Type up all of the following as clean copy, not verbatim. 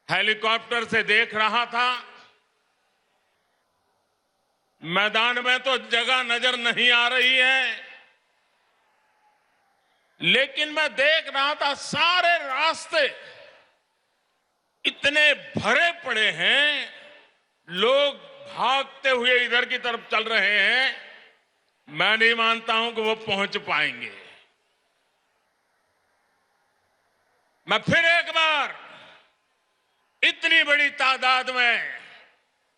Helicopter से देख रहा था। मैदान में तो जगह नजर नहीं आ रही है, लेकिन मैं देख रहा था सारे रास्ते इतने भरे पड़े हैं, लोग भागते हुए इधर की तरफ चल रहे हैं। मैं नहीं मानता हूं कि वो पहुंच पाएंगे। मैं फिर एक बार इतनी बड़ी तादाद में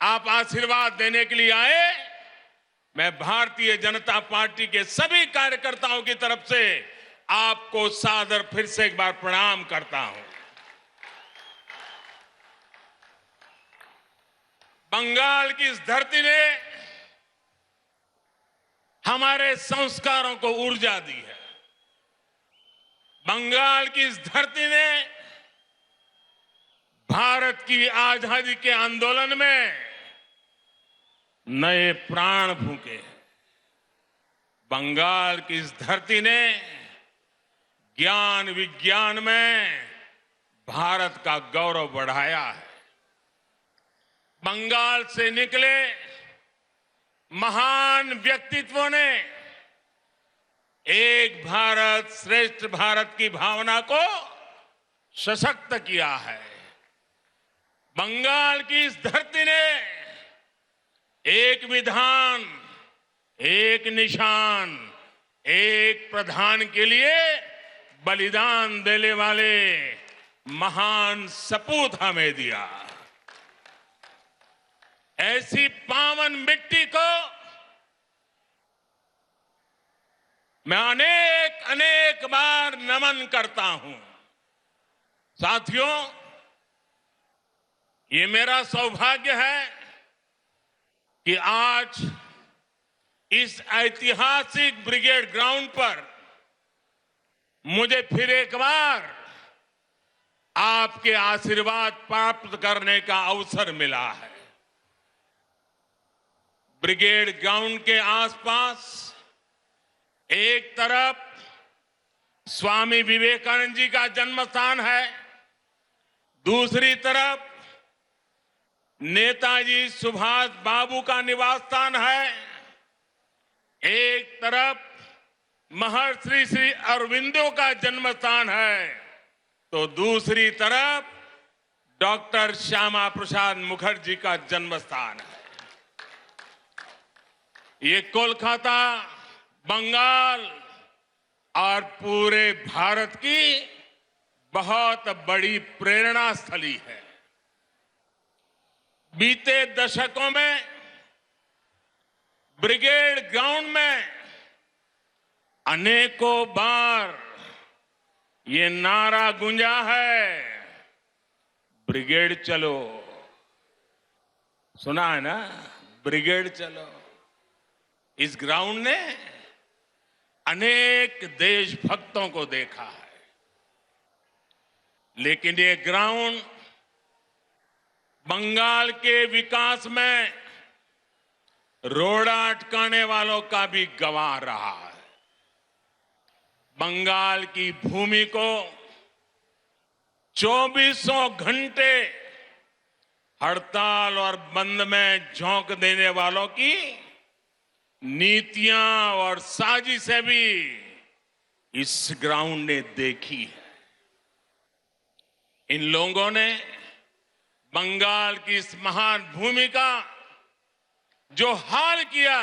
आप आशीर्वाद देने के लिए आए, मैं भारतीय जनता पार्टी के सभी कार्यकर्ताओं की तरफ से आपको सादर फिर से एक बार प्रणाम करता हूं। बंगाल की इस धरती ने हमारे संस्कारों को ऊर्जा दी है। बंगाल की इस धरती ने भारत की आजादी के आंदोलन में नए प्राण फूंके हैं। बंगाल की इस धरती ने ज्ञान विज्ञान में भारत का गौरव बढ़ाया है। बंगाल से निकले महान व्यक्तित्वों ने एक भारत श्रेष्ठ भारत की भावना को सशक्त किया है। बंगाल की इस धरती ने एक विधान, एक निशान, एक प्रधान के लिए बलिदान देने वाले महान सपूत हमें दिया। ऐसी पावन मिट्टी को मैं अनेक अनेक बार नमन करता हूं। साथियों, ये मेरा सौभाग्य है कि आज इस ऐतिहासिक ब्रिगेड ग्राउंड पर मुझे फिर एक बार आपके आशीर्वाद प्राप्त करने का अवसर मिला है। ब्रिगेड ग्राउंड के आसपास एक तरफ स्वामी विवेकानंद जी का जन्म स्थान है, दूसरी तरफ नेताजी सुभाष बाबू का निवास स्थान है, एक तरफ महर्षि श्री अरविंदो का जन्म स्थान है, तो दूसरी तरफ डॉक्टर श्यामा प्रसाद मुखर्जी का जन्म स्थान है। ये कोलकाता, बंगाल और पूरे भारत की बहुत बड़ी प्रेरणा स्थली है। बीते दशकों में ब्रिगेड ग्राउंड में अनेकों बार ये नारा गूंजा है, ब्रिगेड चलो। सुना है ना, ब्रिगेड चलो। इस ग्राउंड ने अनेक देशभक्तों को देखा है, लेकिन ये ग्राउंड बंगाल के विकास में रोड़ा अटकाने वालों का भी गवाह रहा है। बंगाल की भूमि को 2400 घंटे हड़ताल और बंद में झोंक देने वालों की नीतियां और साजिशें भी इस ग्राउंड ने देखी है। इन लोगों ने बंगाल की इस महान भूमि का जो हाल किया,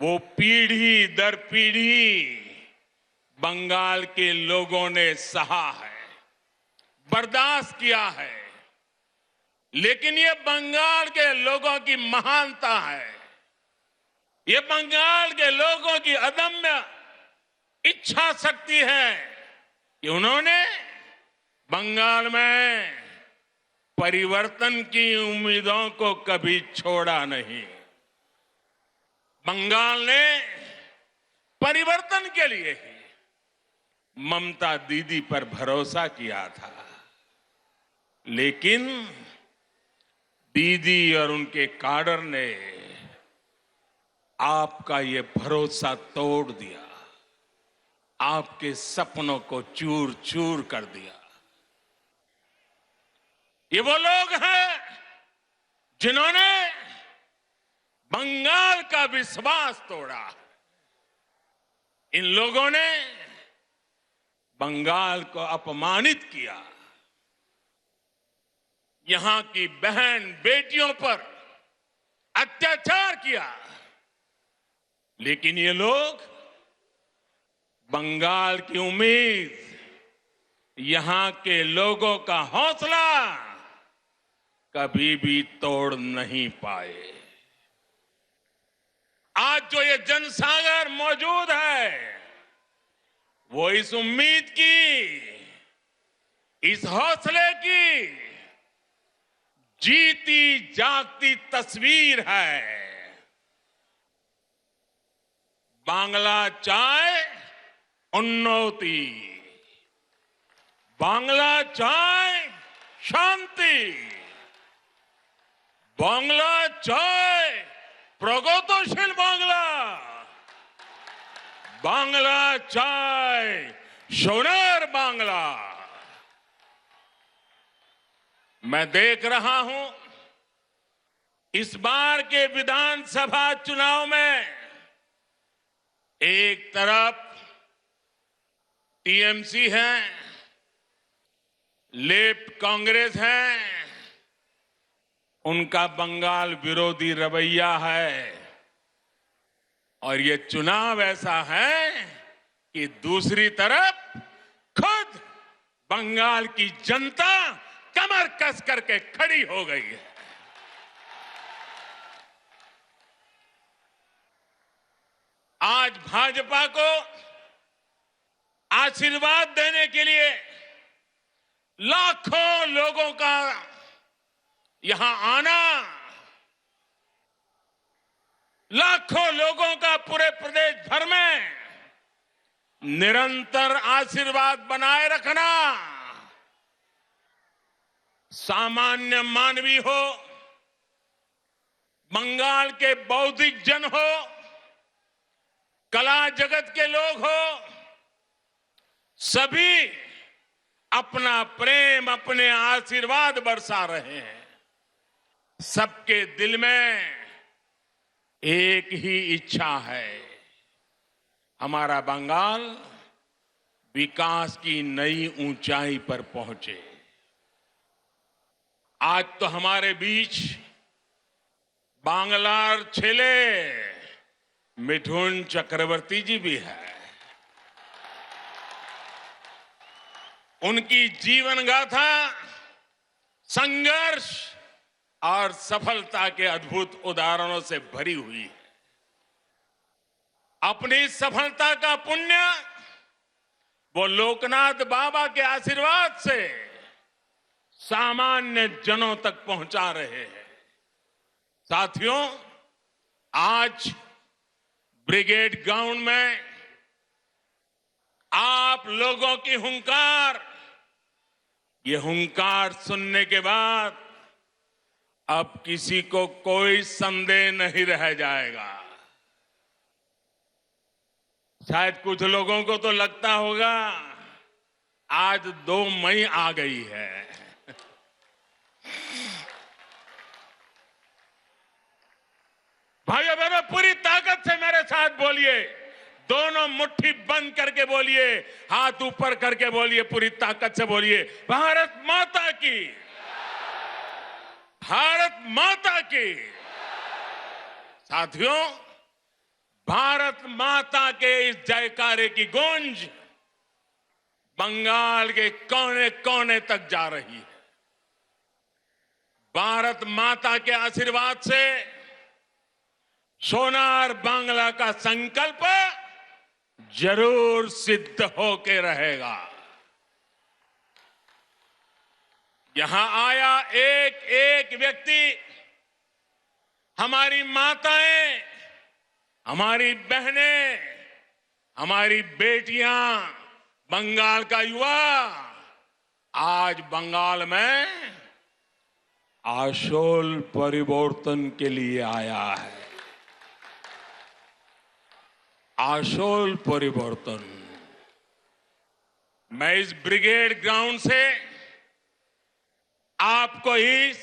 वो पीढ़ी दर पीढ़ी बंगाल के लोगों ने सहा है, बर्दाश्त किया है। लेकिन ये बंगाल के लोगों की महानता है, ये बंगाल के लोगों की अदम्य इच्छा शक्ति है कि उन्होंने बंगाल में परिवर्तन की उम्मीदों को कभी छोड़ा नहीं। बंगाल ने परिवर्तन के लिए ही ममता दीदी पर भरोसा किया था, लेकिन दीदी और उनके काडर ने आपका ये भरोसा तोड़ दिया, आपके सपनों को चूर चूर कर दिया। ये वो लोग हैं जिन्होंने बंगाल का विश्वास तोड़ा। इन लोगों ने बंगाल को अपमानित किया, यहां की बहन बेटियों पर अत्याचार किया। लेकिन ये लोग बंगाल की उम्मीद, यहां के लोगों का हौसला कभी भी तोड़ नहीं पाए। आज जो ये जनसागर मौजूद है, वो इस उम्मीद की, इस हौसले की जीती जागती तस्वीर है। बांग्ला चाय उन्नति, बांग्ला चाय शांति, बांग्ला चाय प्रगतिशील बांग्ला, बांग्ला चाय सोनार बांग्ला। मैं देख रहा हूं इस बार के विधानसभा चुनाव में एक तरफ टीएमसी है, लेफ्ट कांग्रेस है, उनका बंगाल विरोधी रवैया है, और ये चुनाव ऐसा है कि दूसरी तरफ खुद बंगाल की जनता कमर कस करके खड़ी हो गई है। आज भाजपा को आशीर्वाद देने के लिए लाखों लोगों का यहां आना, लाखों लोगों का पूरे प्रदेश भर में निरंतर आशीर्वाद बनाए रखना, सामान्य मानवी हो, बंगाल के बौद्धिक जन हो, कला जगत के लोग हो, सभी अपना प्रेम, अपने आशीर्वाद बरसा रहे हैं। सबके दिल में एक ही इच्छा है, हमारा बंगाल विकास की नई ऊंचाई पर पहुंचे। आज तो हमारे बीच बांग्लार छेले मिठुन चक्रवर्ती जी भी है। उनकी जीवन गाथा संघर्ष और सफलता के अद्भुत उदाहरणों से भरी हुई है। अपनी सफलता का पुण्य वो लोकनाथ बाबा के आशीर्वाद से सामान्य जनों तक पहुंचा रहे हैं। साथियों, आज ब्रिगेड ग्राउंड में आप लोगों की हुंकार, ये हुंकार सुनने के बाद अब किसी को कोई संदेह नहीं रह जाएगा। शायद कुछ लोगों को तो लगता होगा आज 2 मई आ गई है। भाइयों बहनों, पूरी ताकत से मेरे साथ बोलिए, दोनों मुट्ठी बंद करके बोलिए, हाथ ऊपर करके बोलिए, पूरी ताकत से बोलिए, भारत माता की, भारत माता की। साथियों, भारत माता के इस जयकारे की गूंज बंगाल के कोने कोने तक जा रही है। भारत माता के आशीर्वाद से सोनार बांग्ला का संकल्प जरूर सिद्ध होके रहेगा। यहां आया एक एक व्यक्ति, हमारी माताएं, हमारी बहनें, हमारी बेटियां, बंगाल का युवा आज बंगाल में आशोल परिवर्तन के लिए आया है। आशोल परिवर्तन। मैं इस ब्रिगेड ग्राउंड से आपको इस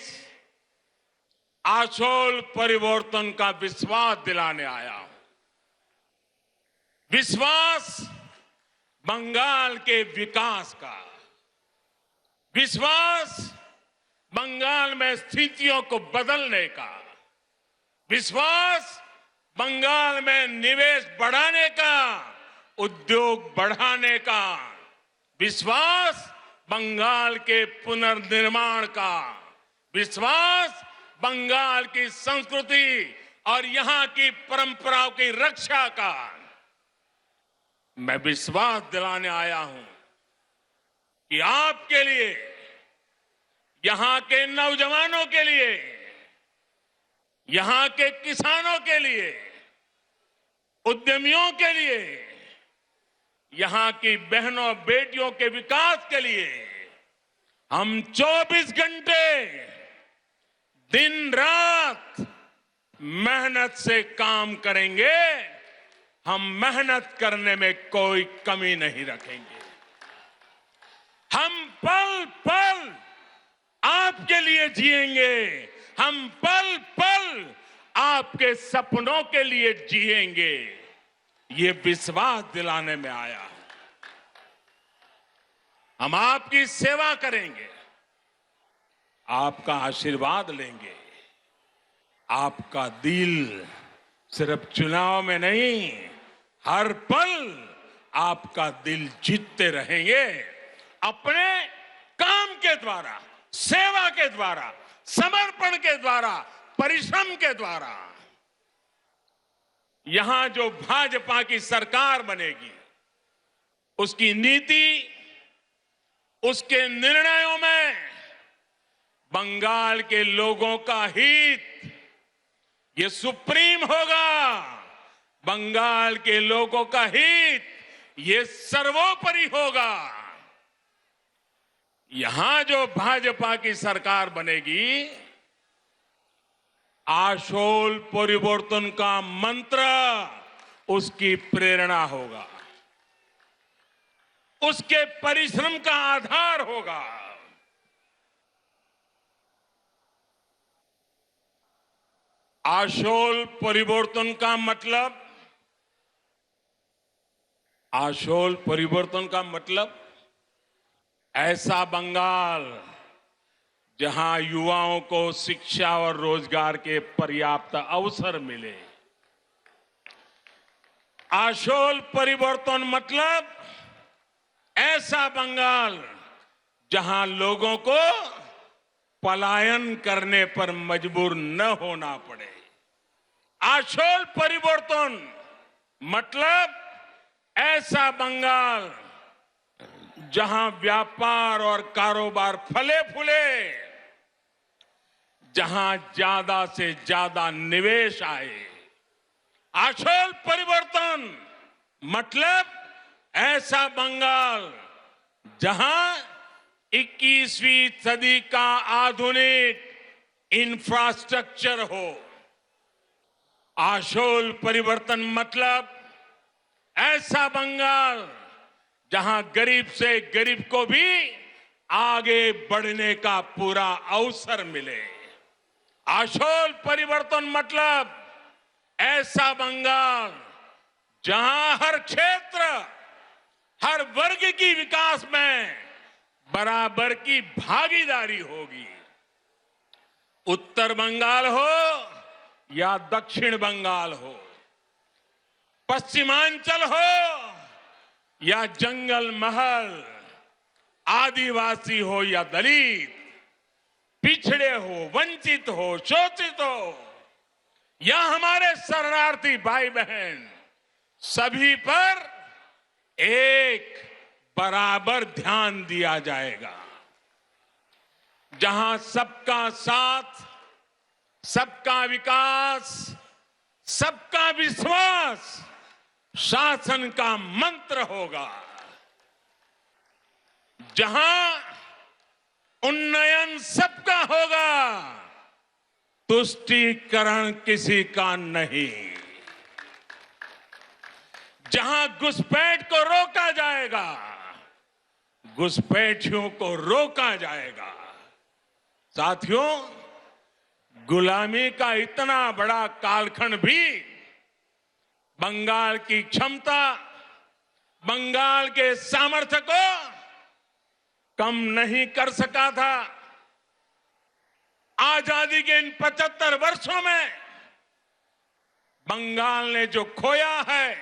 आशोल परिवर्तन का विश्वास दिलाने आया हूं। विश्वास बंगाल के विकास का, विश्वास बंगाल में स्थितियों को बदलने का, विश्वास बंगाल में निवेश बढ़ाने का, उद्योग बढ़ाने का, विश्वास बंगाल के पुनर्निर्माण का, विश्वास बंगाल की संस्कृति और यहां की परंपराओं की रक्षा का। मैं विश्वास दिलाने आया हूं कि आपके लिए, यहां के नौजवानों के लिए, यहां के किसानों के लिए, उद्यमियों के लिए, यहां की बहनों बेटियों के विकास के लिए हम 24 घंटे दिन रात मेहनत से काम करेंगे। हम मेहनत करने में कोई कमी नहीं रखेंगे। हम पल पल आपके लिए जिएंगे। हम पल पल आपके सपनों के लिए जिएंगे। ये विश्वास दिलाने में आया हूं। हम आपकी सेवा करेंगे, आपका आशीर्वाद लेंगे। आपका दिल सिर्फ चुनाव में नहीं, हर पल आपका दिल जीतते रहेंगे। अपने काम के द्वारा, सेवा के द्वारा, समर्पण के द्वारा, परिश्रम के द्वारा। यहां जो भाजपा की सरकार बनेगी, उसकी नीति, उसके निर्णयों में बंगाल के लोगों का हित ये सुप्रीम होगा। बंगाल के लोगों का हित ये सर्वोपरि होगा। यहां जो भाजपा की सरकार बनेगी, आशोल परिवर्तन का मंत्र उसकी प्रेरणा होगा, उसके परिश्रम का आधार होगा। आशोल परिवर्तन का मतलब, आशोल परिवर्तन का मतलब ऐसा बंगाल जहां युवाओं को शिक्षा और रोजगार के पर्याप्त अवसर मिले। आशोल परिवर्तन मतलब ऐसा बंगाल जहां लोगों को पलायन करने पर मजबूर न होना पड़े। आशोल परिवर्तन मतलब ऐसा बंगाल जहां व्यापार और कारोबार फले फूले, जहां ज्यादा से ज्यादा निवेश आए। आशोल परिवर्तन मतलब ऐसा बंगाल जहां 21वीं सदी का आधुनिक इंफ्रास्ट्रक्चर हो। आशोल परिवर्तन मतलब ऐसा बंगाल जहां गरीब से गरीब को भी आगे बढ़ने का पूरा अवसर मिले। आशोल परिवर्तन मतलब ऐसा बंगाल जहां हर क्षेत्र, हर वर्ग की विकास में बराबर की भागीदारी होगी। उत्तर बंगाल हो या दक्षिण बंगाल हो, पश्चिमांचल हो या जंगल महल, आदिवासी हो या दलित, पिछड़े हो, वंचित हो, शोषित हो या हमारे शरणार्थी भाई बहन, सभी पर एक बराबर ध्यान दिया जाएगा। जहां सबका साथ, सबका विकास, सबका विश्वास शासन का मंत्र होगा। जहां उन्नयन सबका होगा, तुष्टीकरण किसी का नहीं। जहां घुसपैठ को रोका जाएगा, घुसपैठियों को रोका जाएगा। साथियों, गुलामी का इतना बड़ा कालखंड भी बंगाल की क्षमता, बंगाल के सामर्थ्य को कम नहीं कर सका था। आजादी के इन 75 वर्षों में बंगाल ने जो खोया है,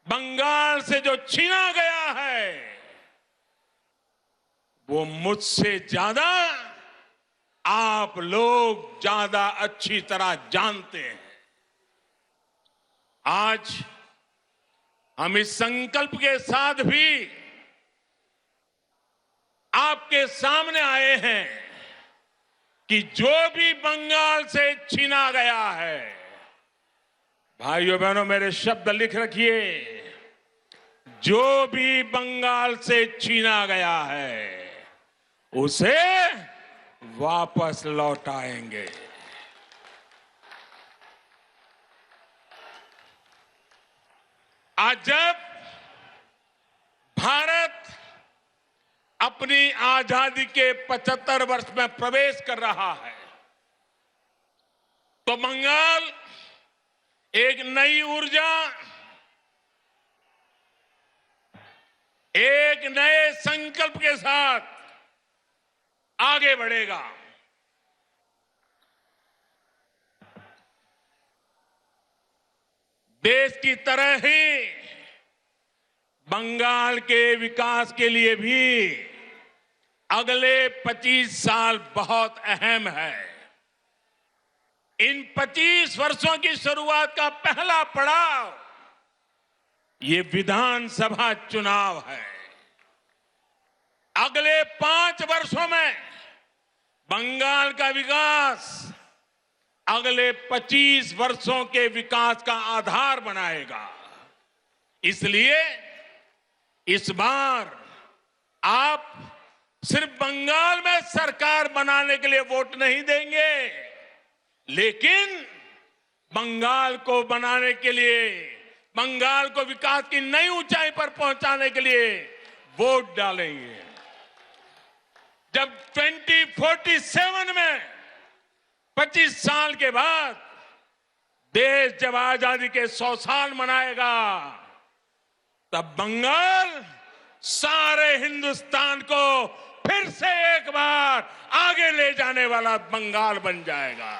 बंगाल से जो छीना गया है, वो मुझसे ज्यादा आप लोग ज्यादा अच्छी तरह जानते हैं। आज हम इस संकल्प के साथ भी आपके सामने आए हैं कि जो भी बंगाल से छीना गया है, भाइयों बहनों मेरे शब्द लिख रखिए, जो भी बंगाल से छीना गया है उसे वापस लौटाएंगे। आज जब भारत अपनी आजादी के 75 वर्ष में प्रवेश कर रहा है, तो बंगाल एक नई ऊर्जा, एक नए संकल्प के साथ आगे बढ़ेगा। देश की तरह ही बंगाल के विकास के लिए भी अगले 25 साल बहुत अहम है। इन 25 वर्षों की शुरुआत का पहला पड़ाव ये विधानसभा चुनाव है। अगले 5 वर्षों में बंगाल का विकास अगले 25 वर्षों के विकास का आधार बनाएगा। इसलिए इस बार आप सिर्फ बंगाल में सरकार बनाने के लिए वोट नहीं देंगे, लेकिन बंगाल को बनाने के लिए, बंगाल को विकास की नई ऊंचाई पर पहुंचाने के लिए वोट डालेंगे। जब 2047 में 25 साल के बाद देश जब आजादी के 100 साल मनाएगा, तब बंगाल सारे हिंदुस्तान को फिर से एक बार आगे ले जाने वाला बंगाल बन जाएगा।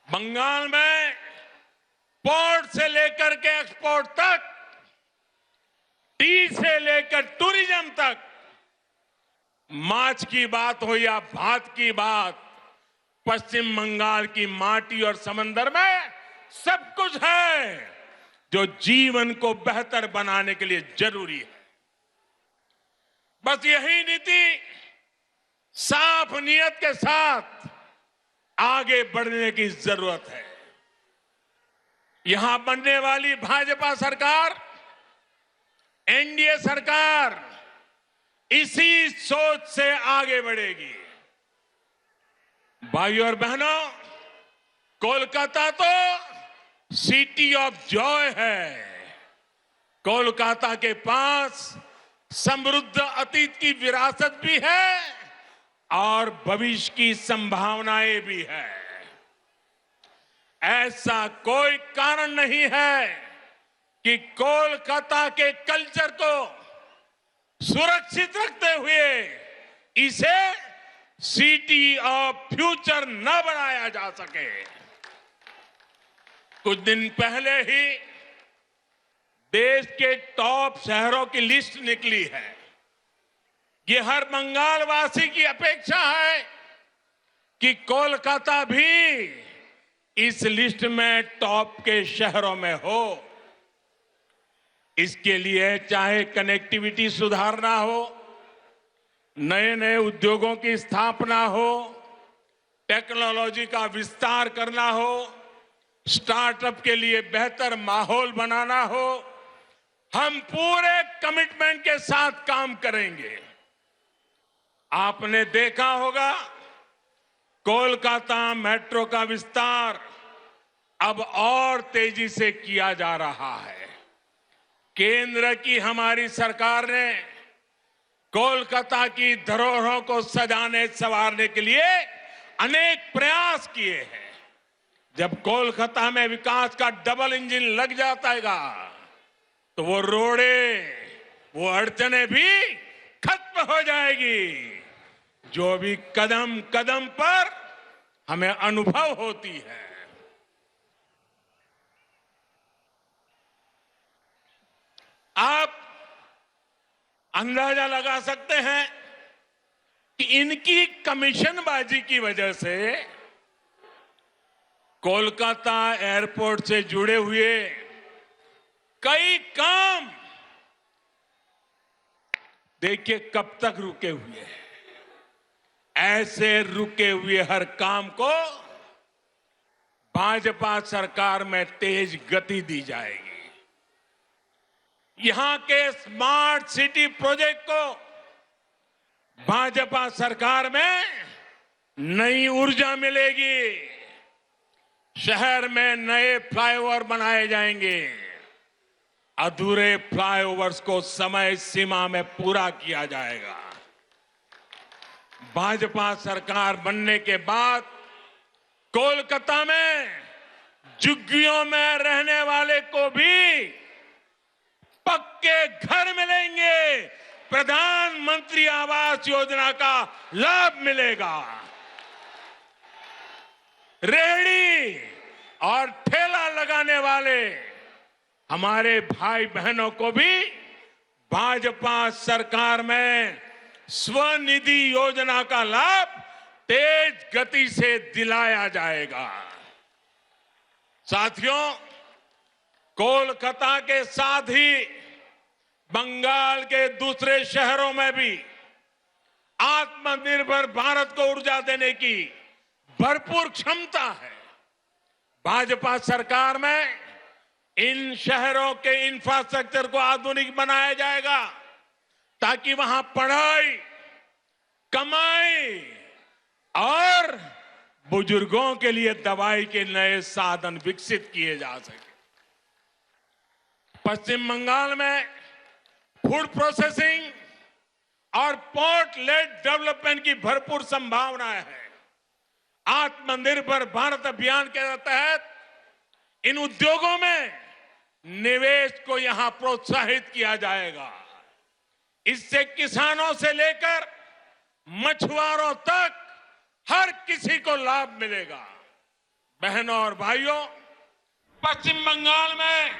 बंगाल में पोर्ट से लेकर के एक्सपोर्ट तक, टी से लेकर टूरिज्म तक, माछ की बात हो या भात की बात, पश्चिम बंगाल की माटी और समंदर में सब कुछ है जो जीवन को बेहतर बनाने के लिए जरूरी है। बस यही नीति साफ नियत के साथ आगे बढ़ने की जरूरत है। यहां बनने वाली भाजपा सरकार, एनडीए सरकार इसी सोच से आगे बढ़ेगी। भाइयों और बहनों, कोलकाता तो सिटी ऑफ जॉय है। कोलकाता के पास समृद्ध अतीत की विरासत भी है और भविष्य की संभावनाएं भी है। ऐसा कोई कारण नहीं है कि कोलकाता के कल्चर को सुरक्षित रखते हुए इसे सिटी ऑफ फ्यूचर न बनाया जा सके। कुछ दिन पहले ही देश के टॉप शहरों की लिस्ट निकली है। ये हर बंगाल वासी की अपेक्षा है कि कोलकाता भी इस लिस्ट में टॉप के शहरों में हो। इसके लिए चाहे कनेक्टिविटी सुधारना हो, नए नए उद्योगों की स्थापना हो, टेक्नोलॉजी का विस्तार करना हो, स्टार्टअप के लिए बेहतर माहौल बनाना हो, हम पूरे कमिटमेंट के साथ काम करेंगे। आपने देखा होगा कोलकाता मेट्रो का विस्तार अब और तेजी से किया जा रहा है। केंद्र की हमारी सरकार ने कोलकाता की धरोहरों को सजाने संवारने के लिए अनेक प्रयास किए हैं। जब कोलकाता में विकास का डबल इंजन लग जाएगा तो वो रोड़े, वो अड़चने भी खत्म हो जाएगी जो भी कदम कदम पर हमें अनुभव होती है। आप अंदाजा लगा सकते हैं कि इनकी कमीशनबाजी की वजह से कोलकाता एयरपोर्ट से जुड़े हुए कई काम देखिए कब तक रुके हुए हैं। ऐसे रुके हुए हर काम को भाजपा सरकार में तेज गति दी जाएगी। यहां के स्मार्ट सिटी प्रोजेक्ट को भाजपा सरकार में नई ऊर्जा मिलेगी। शहर में नए फ्लाईओवर बनाए जाएंगे। अधूरे फ्लाईओवर्स को समय सीमा में पूरा किया जाएगा। भाजपा सरकार बनने के बाद कोलकाता में झुग्गियों में रहने वाले को भी पक्के घर मिलेंगे। प्रधानमंत्री आवास योजना का लाभ मिलेगा। रेहड़ी और ठेला लगाने वाले हमारे भाई बहनों को भी भाजपा सरकार में स्वनिधि योजना का लाभ तेज गति से दिलाया जाएगा। साथियों, कोलकाता के साथ ही बंगाल के दूसरे शहरों में भी आत्मनिर्भर भारत को ऊर्जा देने की भरपूर क्षमता है। भाजपा सरकार में इन शहरों के इंफ्रास्ट्रक्चर को आधुनिक बनाया जाएगा ताकि वहां पढ़ाई, कमाई और बुजुर्गों के लिए दवाई के नए साधन विकसित किए जा सके। पश्चिम बंगाल में फूड प्रोसेसिंग और पोर्ट लेड डेवलपमेंट की भरपूर संभावनाएं है। आत्मनिर्भर भारत अभियान के तहत इन उद्योगों में निवेश को यहां प्रोत्साहित किया जाएगा। इससे किसानों से लेकर मछुआरों तक हर किसी को लाभ मिलेगा। बहनों और भाइयों, पश्चिम बंगाल में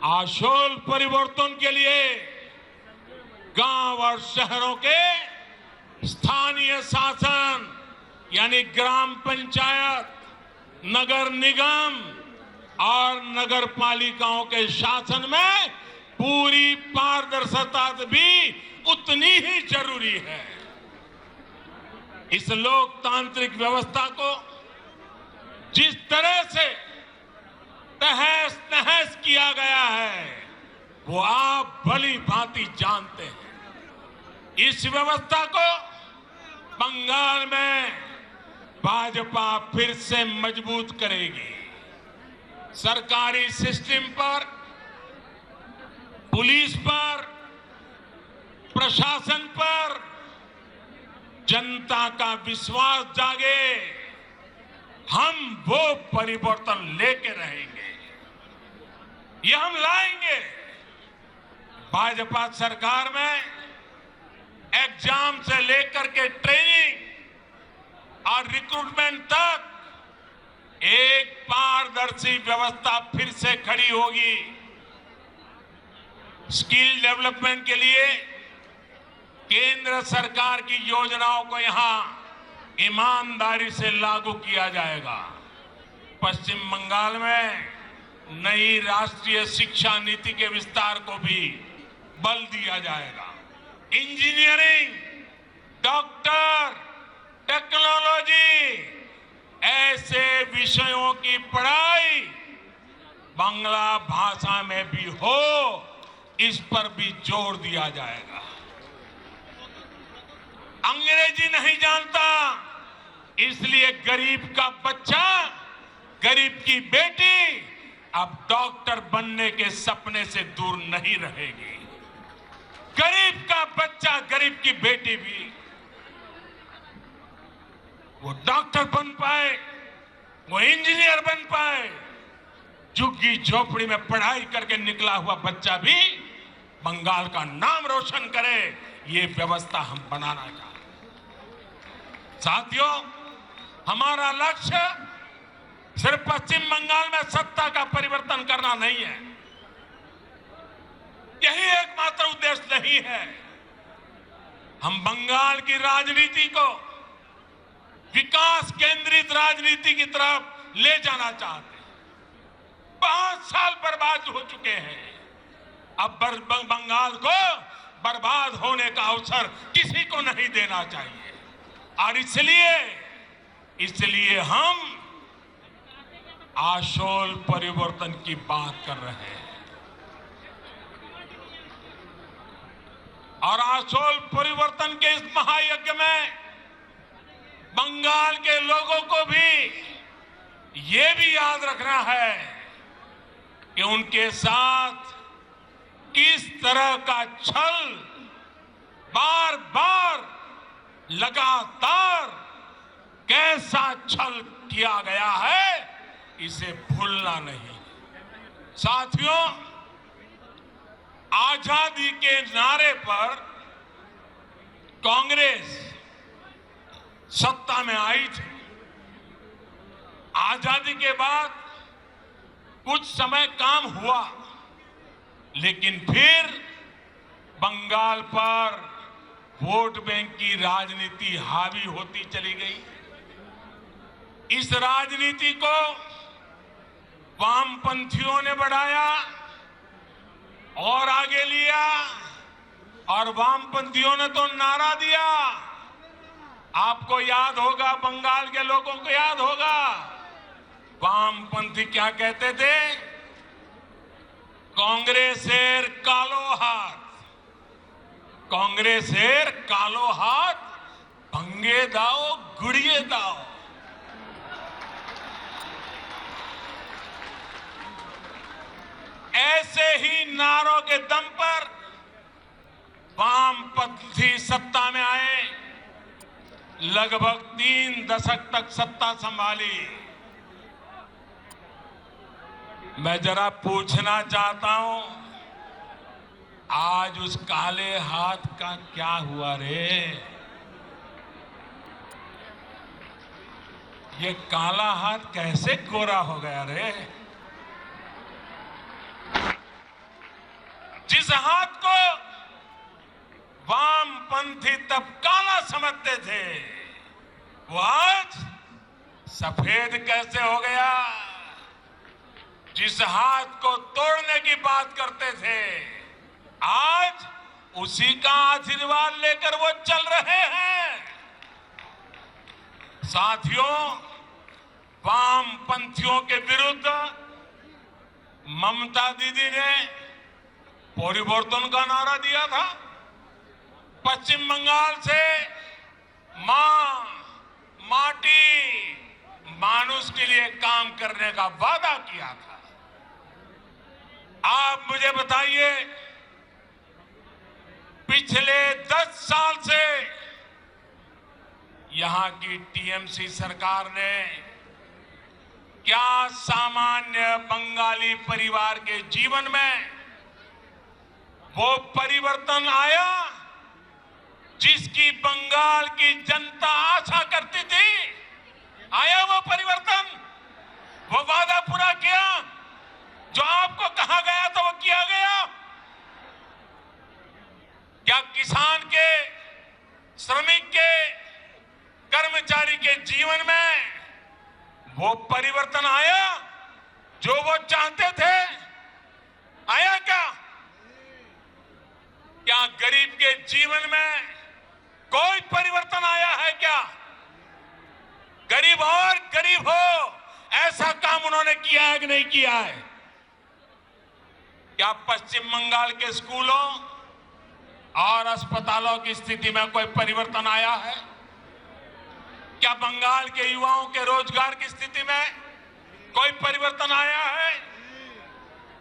आशोल परिवर्तन के लिए गांव और शहरों के स्थानीय शासन यानी ग्राम पंचायत, नगर निगम और नगर पालिकाओं के शासन में पूरी पारदर्शिता भी उतनी ही जरूरी है। इस लोकतांत्रिक व्यवस्था को जिस तरह से तहस नहस किया गया है वो आप भली भांति जानते हैं। इस व्यवस्था को बंगाल में भाजपा फिर से मजबूत करेगी। सरकारी सिस्टम पर, पुलिस पर, प्रशासन पर जनता का विश्वास जागे। हम वो परिवर्तन लेके रहेंगे, ये हम लाएंगे। भाजपा सरकार में एग्जाम से लेकर के ट्रेनिंग और रिक्रूटमेंट तक एक पारदर्शी व्यवस्था फिर से खड़ी होगी। स्किल डेवलपमेंट के लिए केंद्र सरकार की योजनाओं को यहां ईमानदारी से लागू किया जाएगा। पश्चिम बंगाल में नई राष्ट्रीय शिक्षा नीति के विस्तार को भी बल दिया जाएगा। इंजीनियरिंग, डॉक्टर, टेक्नोलॉजी ऐसे विषयों की पढ़ाई बांग्ला भाषा में भी हो, इस पर भी जोर दिया जाएगा। अंग्रेजी नहीं जानता, इसलिए गरीब का बच्चा, गरीब की बेटी अब डॉक्टर बनने के सपने से दूर नहीं रहेगी। गरीब का बच्चा, गरीब की बेटी भी वो डॉक्टर बन पाए, वो इंजीनियर बन पाए। झुग्गी झोपड़ी में पढ़ाई करके निकला हुआ बच्चा भी बंगाल का नाम रोशन करे, ये व्यवस्था हम बनाना चाहते हैं। साथियों, हमारा लक्ष्य सिर्फ पश्चिम बंगाल में सत्ता का परिवर्तन करना नहीं है, यही एकमात्र उद्देश्य नहीं है। हम बंगाल की राजनीति को विकास केंद्रित राजनीति की तरफ ले जाना चाहते हैं। 5 साल बर्बाद हो चुके हैं, अब बंगाल को बर्बाद होने का अवसर किसी को नहीं देना चाहिए। और इसलिए हम आशोल परिवर्तन की बात कर रहे हैं। और आशोल परिवर्तन के इस महायज्ञ में बंगाल के लोगों को भी ये भी याद रखना है कि उनके साथ किस तरह का छल बार बार लगातार कैसा छल किया गया है, इसे भूलना नहीं। साथियों, आजादी के नारे पर कांग्रेस सत्ता में आई थी। आजादी के बाद कुछ समय काम हुआ, लेकिन फिर बंगाल पर वोट बैंक की राजनीति हावी होती चली गई। इस राजनीति को वामपंथियों ने बढ़ाया और आगे लिया, और वामपंथियों ने तो नारा दिया। आपको याद होगा, बंगाल के लोगों को याद होगा, वामपंथी क्या कहते थे? कांग्रेसेर कालो हाथ, कांग्रेसेर कालो हाथ भंगे दाओ गुड़िए दाओ। ऐसे ही नारों के दम पर वामपंथी सत्ता में आए, लगभग 3 दशक तक सत्ता संभाली। मैं जरा पूछना चाहता हूं, आज उस काले हाथ का क्या हुआ रे? ये काला हाथ कैसे गोरा हो गया रे? जिस हाथ को वामपंथी तब काला समझते थे, वो आज सफेद कैसे हो गया? जिस हाथ को तोड़ने की बात करते थे, आज उसी का आशीर्वाद लेकर वो चल रहे हैं। साथियों, वामपंथियों के विरुद्ध ममता दीदी ने परिवर्तन का नारा दिया था। पश्चिम बंगाल से मां, माटी, मानुष के लिए काम करने का वादा किया था। आप मुझे बताइए, पिछले 10 साल से यहां की टीएमसी सरकार ने क्या सामान्य बंगाली परिवार के जीवन में वो परिवर्तन आया जिसकी बंगाल की जनता आशा करती थी? आया वो परिवर्तन? वो वादा पूरा किया? जो आपको कहा गया था वो किया गया? क्या किसान के, श्रमिक के, कर्मचारी के जीवन में वो परिवर्तन आया जो वो चाहते थे? आया क्या? क्या गरीब के जीवन में कोई परिवर्तन आया है क्या? गरीब और गरीब हो, ऐसा काम उन्होंने किया है कि नहीं किया है? क्या पश्चिम बंगाल के स्कूलों और अस्पतालों की स्थिति में कोई परिवर्तन आया है? क्या बंगाल के युवाओं के रोजगार की स्थिति में कोई परिवर्तन आया है?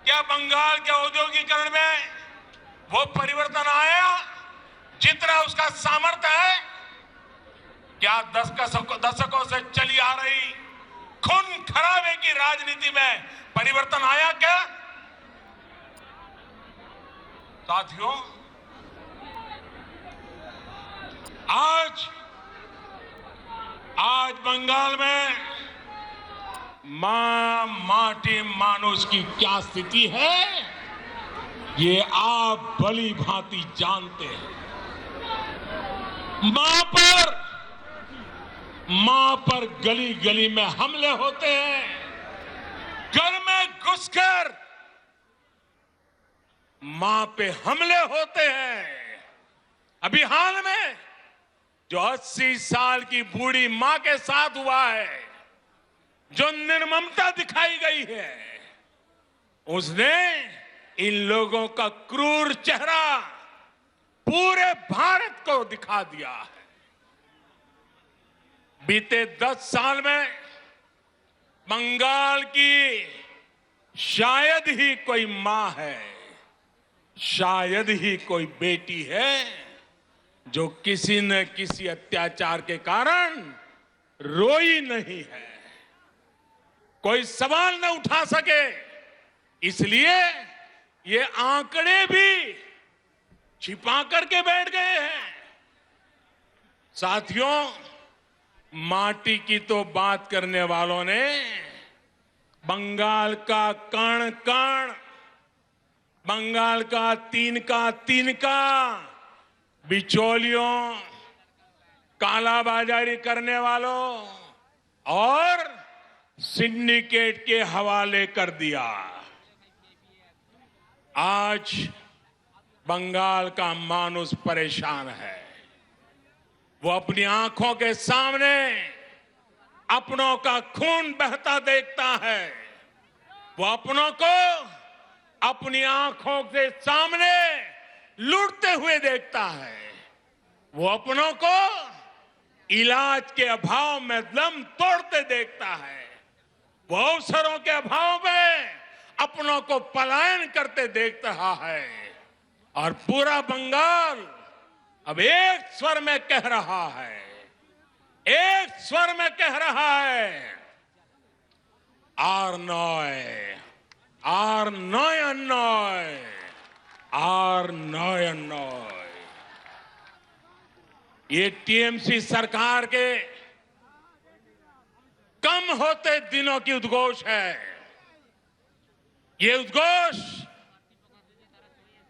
क्या बंगाल के औद्योगिकरण में वो परिवर्तन आया जितना उसका सामर्थ्य है। क्या दशकों से चली आ रही खून खराबे की राजनीति में परिवर्तन आया क्या? साथियों, आज बंगाल में मां माटी मानुष की क्या स्थिति है, ये आप भली भांति जानते हैं। मां पर गली गली में हमले होते हैं, घर में घुसकर मां पे हमले होते हैं। अभी हाल में जो 80 साल की बूढ़ी मां के साथ हुआ है, जो निर्ममता दिखाई गई है, उसने इन लोगों का क्रूर चेहरा पूरे भारत को दिखा दिया है। बीते 10 साल में बंगाल की शायद ही कोई मां है, शायद ही कोई बेटी है जो किसी न किसी अत्याचार के कारण रोई नहीं है, कोई सवाल न उठा सके। इसलिए ये आंकड़े भी छिपा करके बैठ गए हैं। साथियों, माटी की तो बात करने वालों ने बंगाल का कण कण, बंगाल का तिनका बिचौलियों, कालाबाजारी करने वालों और सिंडिकेट के हवाले कर दिया। आज बंगाल का मानुष परेशान है। वो अपनी आंखों के सामने अपनों का खून बहता देखता है। वो अपनों को अपनी आंखों के सामने लूटते हुए देखता है। वो अपनों को इलाज के अभाव में दम तोड़ते देखता है। वो अवसरों के अभाव में अपनों को पलायन करते देख रहा है। और पूरा बंगाल अब एक स्वर में कह रहा है, एक स्वर में कह रहा है, आर नॉय ये टीएमसी सरकार के कम होते दिनों की उद्घोष है। ये उद्घोष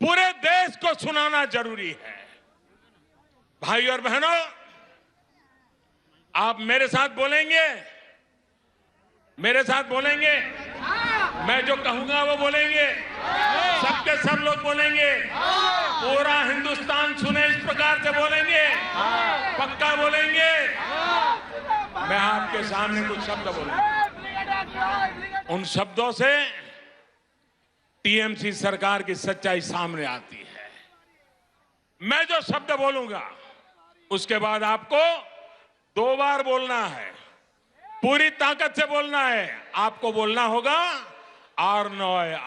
पूरे देश को सुनाना जरूरी है। भाई और बहनों, आप मेरे साथ बोलेंगे, मेरे साथ बोलेंगे। मैं जो कहूंगा वो बोलेंगे, सबके सब लोग बोलेंगे, पूरा हिंदुस्तान सुने इस प्रकार से बोलेंगे, पक्का बोलेंगे। मैं आपके सामने कुछ शब्द बोलूंगा, उन शब्दों से टीएमसी सरकार की सच्चाई सामने आती है। मैं जो शब्द बोलूंगा उसके बाद आपको 2 बार बोलना है, पूरी ताकत से बोलना है। आपको बोलना होगा आर नॉय।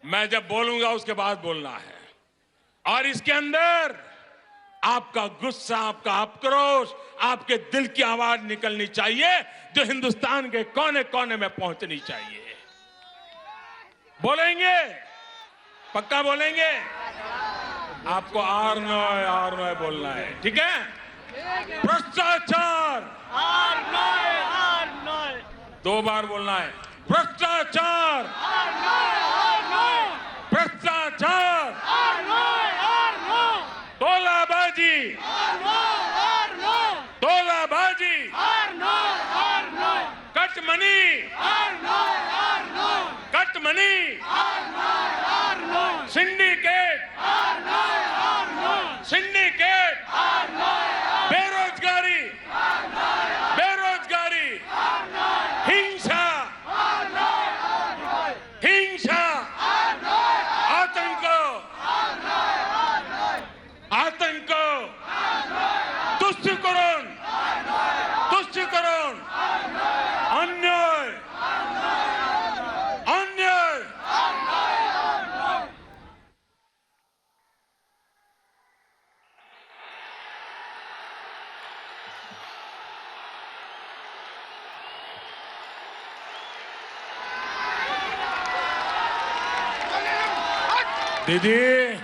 मैं जब बोलूंगा उसके बाद बोलना है। और इसके अंदर आपका गुस्सा, आपका आक्रोश, आपके दिल की आवाज निकलनी चाहिए, जो हिंदुस्तान के कोने कोने में पहुंचनी चाहिए। बोलेंगे, पक्का बोलेंगे। आपको आर नॉय बोलना है, ठीक है? भ्रष्टाचार, 2 बार बोलना है। भ्रष्टाचार, भ्रष्टाचार, तोलाबाजी, तोलाबाजी, कटमनी, कटमनी, सिंडिकेट, सिंडिकेट, बेरोजगारी, बेरोजगारी, हिंसा, हिंसा, दीदी,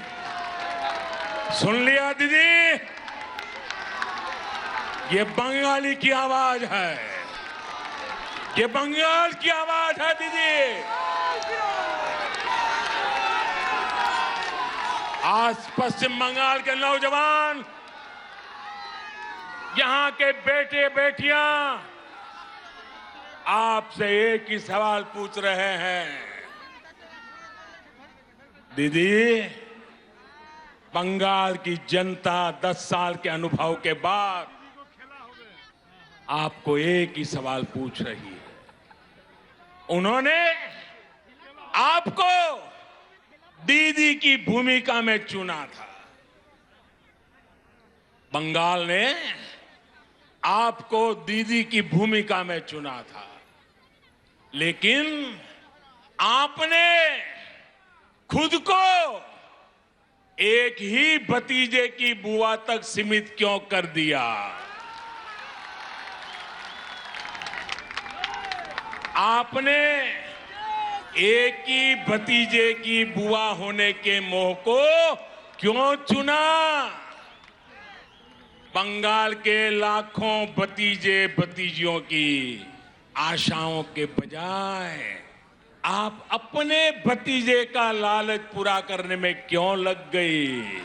सुन लिया दीदी? ये बंगाली की आवाज है, ये बंगाल की आवाज है दीदी। आज पश्चिम बंगाल के नौजवान, यहां के बेटे बेटियां आपसे एक ही सवाल पूछ रहे हैं। दीदी, बंगाल की जनता 10 साल के अनुभव के बाद आपको एक ही सवाल पूछ रही है। उन्होंने आपको दीदी की भूमिका में चुना था। बंगाल ने आपको दीदी की भूमिका में चुना था, लेकिन आपने खुद को एक ही भतीजे की बुआ तक सीमित क्यों कर दिया? आपने एक ही भतीजे की बुआ होने के मोह को क्यों चुना? बंगाल के लाखों भतीजे भतीजियों की आशाओं के बजाय आप अपने भतीजे का लालच पूरा करने में क्यों लग गई?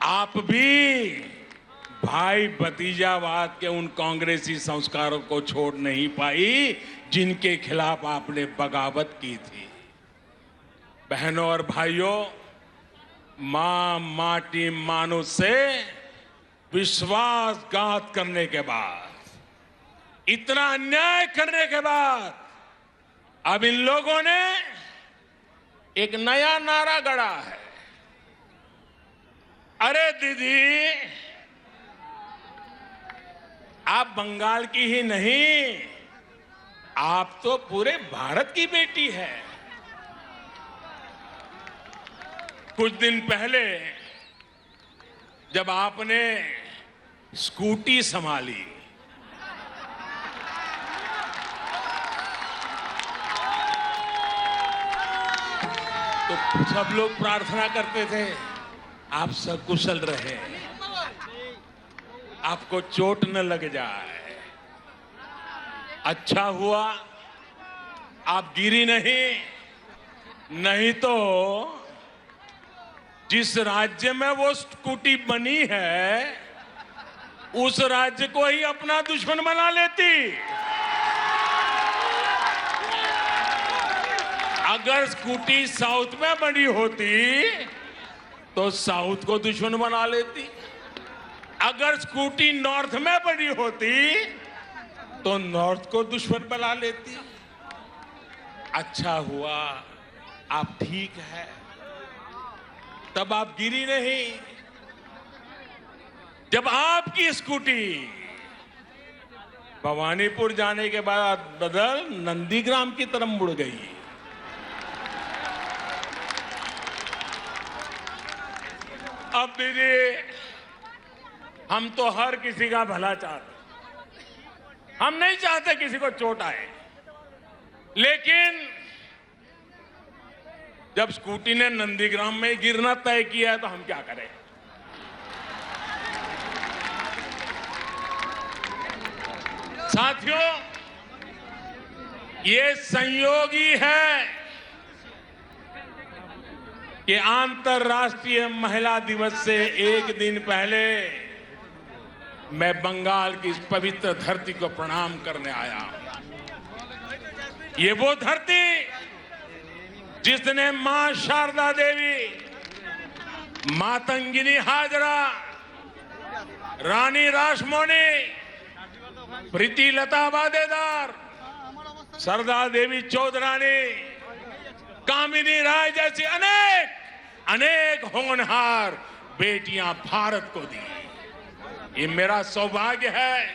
आप भी भाई भतीजावाद के उन कांग्रेसी संस्कारों को छोड़ नहीं पाई जिनके खिलाफ आपने बगावत की थी। बहनों और भाइयों, मां माटी मानुष से विश्वासघात करने के बाद, इतना अन्याय करने के बाद अब इन लोगों ने एक नया नारा गढ़ा है। अरे दीदी, आप बंगाल की ही नहीं, आप तो पूरे भारत की बेटी है। कुछ दिन पहले जब आपने स्कूटी संभाली, तो सब लोग प्रार्थना करते थे आप सकुशल रहे, आपको चोट न लग जाए। अच्छा हुआ आप गिरी नहीं तो जिस राज्य में वो स्कूटी बनी है उस राज्य को ही अपना दुश्मन बना लेती। अगर स्कूटी साउथ में बनी होती तो साउथ को दुश्मन बना लेती, अगर स्कूटी नॉर्थ में बनी होती तो नॉर्थ को दुश्मन बना लेती। अच्छा हुआ आप ठीक है, तब आप गिरी नहीं। जब आपकी स्कूटी भवानीपुर जाने के बाद बदल नंदीग्राम की तरफ मुड़ गई, अब दीदी हम तो हर किसी का भला चाहते, हम नहीं चाहते किसी को चोट आए, लेकिन जब स्कूटी ने नंदीग्राम में गिरना तय किया है तो हम क्या करें? साथियों, ये संयोग ही है कि अंतर्राष्ट्रीय महिला दिवस से एक दिन पहले मैं बंगाल की इस पवित्र धरती को प्रणाम करने आया। ये वो धरती जिसने मां शारदा देवी, मातंगिनी हाजरा, रानी रासमोनी, प्रीति लता वादेदार, सरदा देवी चौधरानी, कामिनी राय जैसी अनेक होनहार बेटियां भारत को दी। ये मेरा सौभाग्य है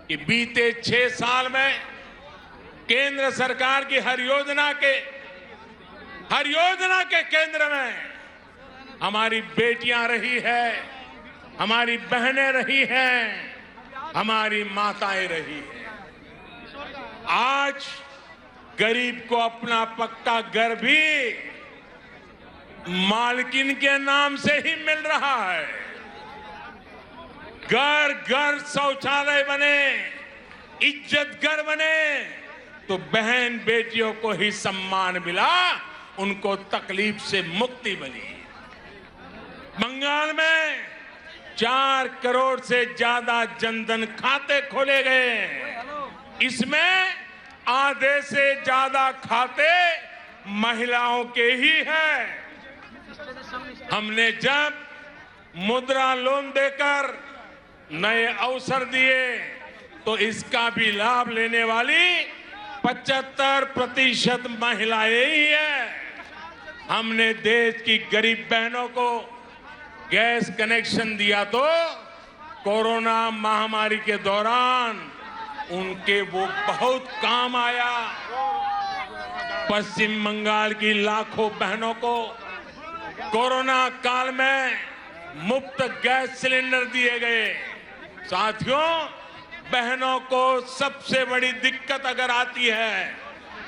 कि बीते 6 साल में केंद्र सरकार की हर योजना के केंद्र में हमारी बेटियां रही है, हमारी बहनें रही हैं, हमारी माताएं रही हैं। आज गरीब को अपना पक्का घर भी मालकिन के नाम से ही मिल रहा है। घर घर शौचालय बने, इज्जत घर बने, तो बहन बेटियों को ही सम्मान मिला, उनको तकलीफ से मुक्ति मिली। बंगाल में 4 करोड़ से ज्यादा जनधन खाते खोले गए। इसमें आधे से ज्यादा खाते महिलाओं के ही हैं। हमने जब मुद्रा लोन देकर नए अवसर दिए तो इसका भी लाभ लेने वाली 75% महिलाएं ही हैं। हमने देश की गरीब बहनों को गैस कनेक्शन दिया तो कोरोना महामारी के दौरान उनके वो बहुत काम आया। पश्चिम बंगाल की लाखों बहनों को कोरोना काल में मुफ्त गैस सिलेंडर दिए गए। साथियों, बहनों को सबसे बड़ी दिक्कत अगर आती है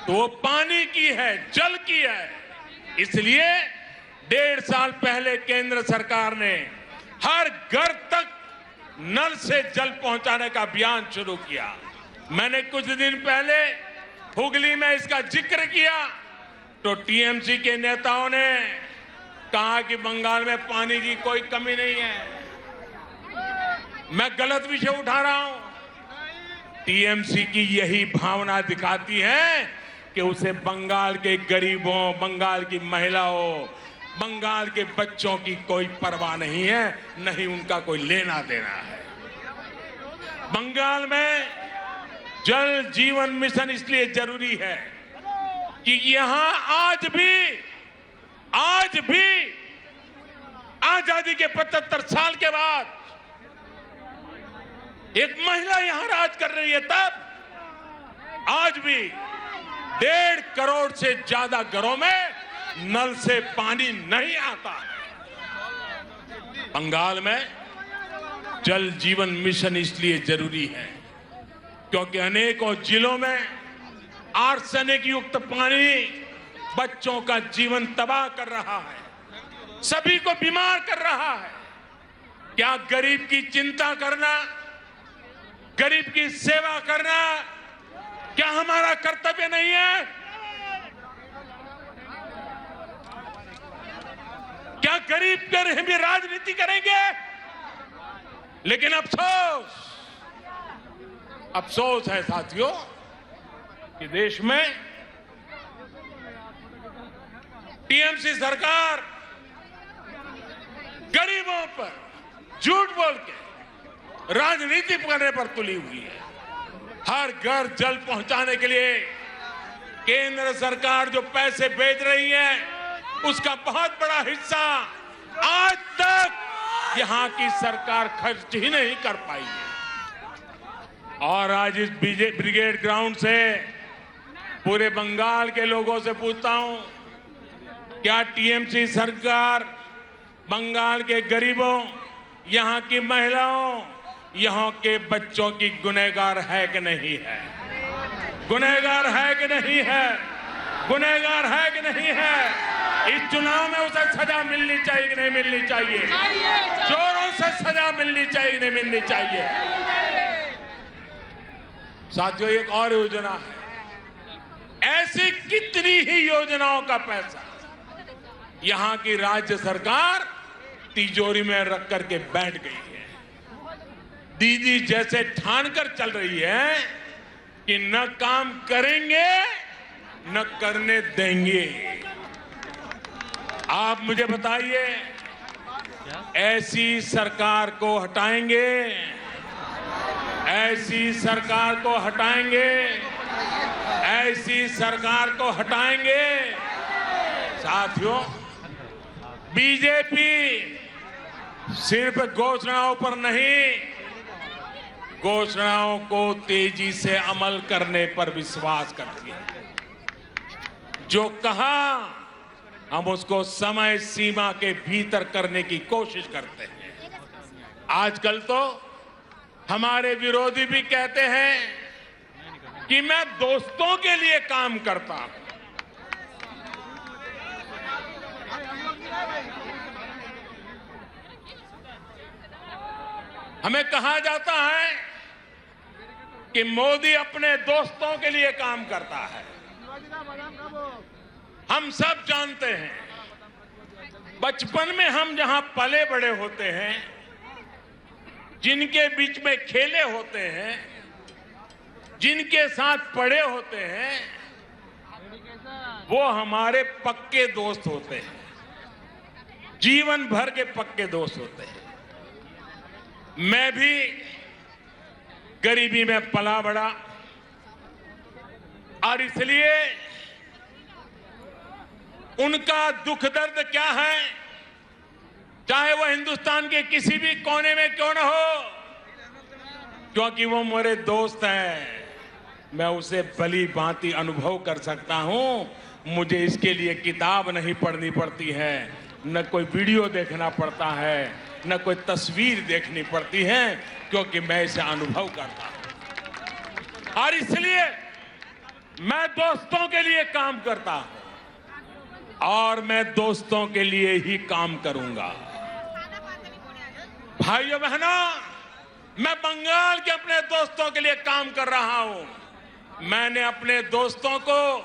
तो वो पानी की है, जल की है। इसलिए 1.5 साल पहले केंद्र सरकार ने हर घर तक नल से जल पहुंचाने का अभियान शुरू किया। मैंने कुछ दिन पहले हुगली में इसका जिक्र किया तो टीएमसी के नेताओं ने कहा कि बंगाल में पानी की कोई कमी नहीं है। मैं गलत विषय उठा रहा हूं। टीएमसी की यही भावना दिखाती है कि उसे बंगाल के गरीबों, बंगाल की महिलाओं, बंगाल के बच्चों की कोई परवाह नहीं है, नहीं उनका कोई लेना देना है। बंगाल में जल जीवन मिशन इसलिए जरूरी है कि यहां आज भी आजादी के 75 साल के बाद एक महिला यहां राज कर रही है। तब आज भी 1.5 करोड़ से ज्यादा घरों में नल से पानी नहीं आता है। बंगाल में जल जीवन मिशन इसलिए जरूरी है क्योंकि अनेकों जिलों में आर्सेनिक युक्त पानी बच्चों का जीवन तबाह कर रहा है, सभी को बीमार कर रहा है। क्या गरीब की चिंता करना, गरीब की सेवा करना क्या हमारा कर्तव्य नहीं है? क्या गरीब के भी राजनीति करेंगे? लेकिन अफसोस है साथियों कि देश में टीएमसी सरकार गरीबों पर झूठ बोल के राजनीति करने पर तुली हुई है। हर घर जल पहुंचाने के लिए केंद्र सरकार जो पैसे भेज रही है उसका बहुत बड़ा हिस्सा आज तक यहां की सरकार खर्च ही नहीं कर पाई है। और आज इस ब्रिगेड ग्राउंड से पूरे बंगाल के लोगों से पूछता हूं, क्या टीएमसी सरकार बंगाल के गरीबों, यहां की महिलाओं, यहां के बच्चों की गुनहगार है कि नहीं है? गुनहगार है कि नहीं है? गुनहगार है कि नहीं है? इस चुनाव में उसे सजा मिलनी चाहिए कि नहीं मिलनी चाहिए? चोरों से सजा मिलनी चाहिए कि नहीं मिलनी चाहिए? साथियों, एक और योजना है। ऐसी कितनी ही योजनाओं का पैसा यहां की राज्य सरकार तिजोरी में रख करके बैठ गई है। दीदी जैसे ठान कर चल रही है कि न काम करेंगे न करने देंगे। आप मुझे बताइए, ऐसी सरकार को हटाएंगे? ऐसी सरकार को हटाएंगे? ऐसी सरकार को हटाएंगे? साथियों, बीजेपी सिर्फ घोषणाओं पर नहीं, घोषणाओं को तेजी से अमल करने पर विश्वास करती है। जो कहा हम उसको समय सीमा के भीतर करने की कोशिश करते हैं। आजकल तो हमारे विरोधी भी कहते हैं कि मैं दोस्तों के लिए काम करता हूं। हमें कहा जाता है कि मोदी अपने दोस्तों के लिए काम करता है। हम सब जानते हैं, बचपन में हम जहां पले बड़े होते हैं, जिनके बीच में खेले होते हैं, जिनके साथ पढ़े होते हैं, वो हमारे पक्के दोस्त होते हैं, जीवन भर के पक्के दोस्त होते हैं। मैं भी गरीबी में पला बड़ा और इसलिए उनका दुख दर्द क्या है, चाहे वो हिंदुस्तान के किसी भी कोने में क्यों न हो, क्योंकि वो मेरे दोस्त हैं, मैं उसे भली भांति अनुभव कर सकता हूं। मुझे इसके लिए किताब नहीं पढ़नी पड़ती है, न कोई वीडियो देखना पड़ता है, न कोई तस्वीर देखनी पड़ती है, क्योंकि मैं इसे अनुभव करता हूं। और इसलिए मैं दोस्तों के लिए काम करता हूं और मैं दोस्तों के लिए ही काम करूंगा। भाइयों बहनों, मैं बंगाल के अपने दोस्तों के लिए काम कर रहा हूं। मैंने अपने दोस्तों को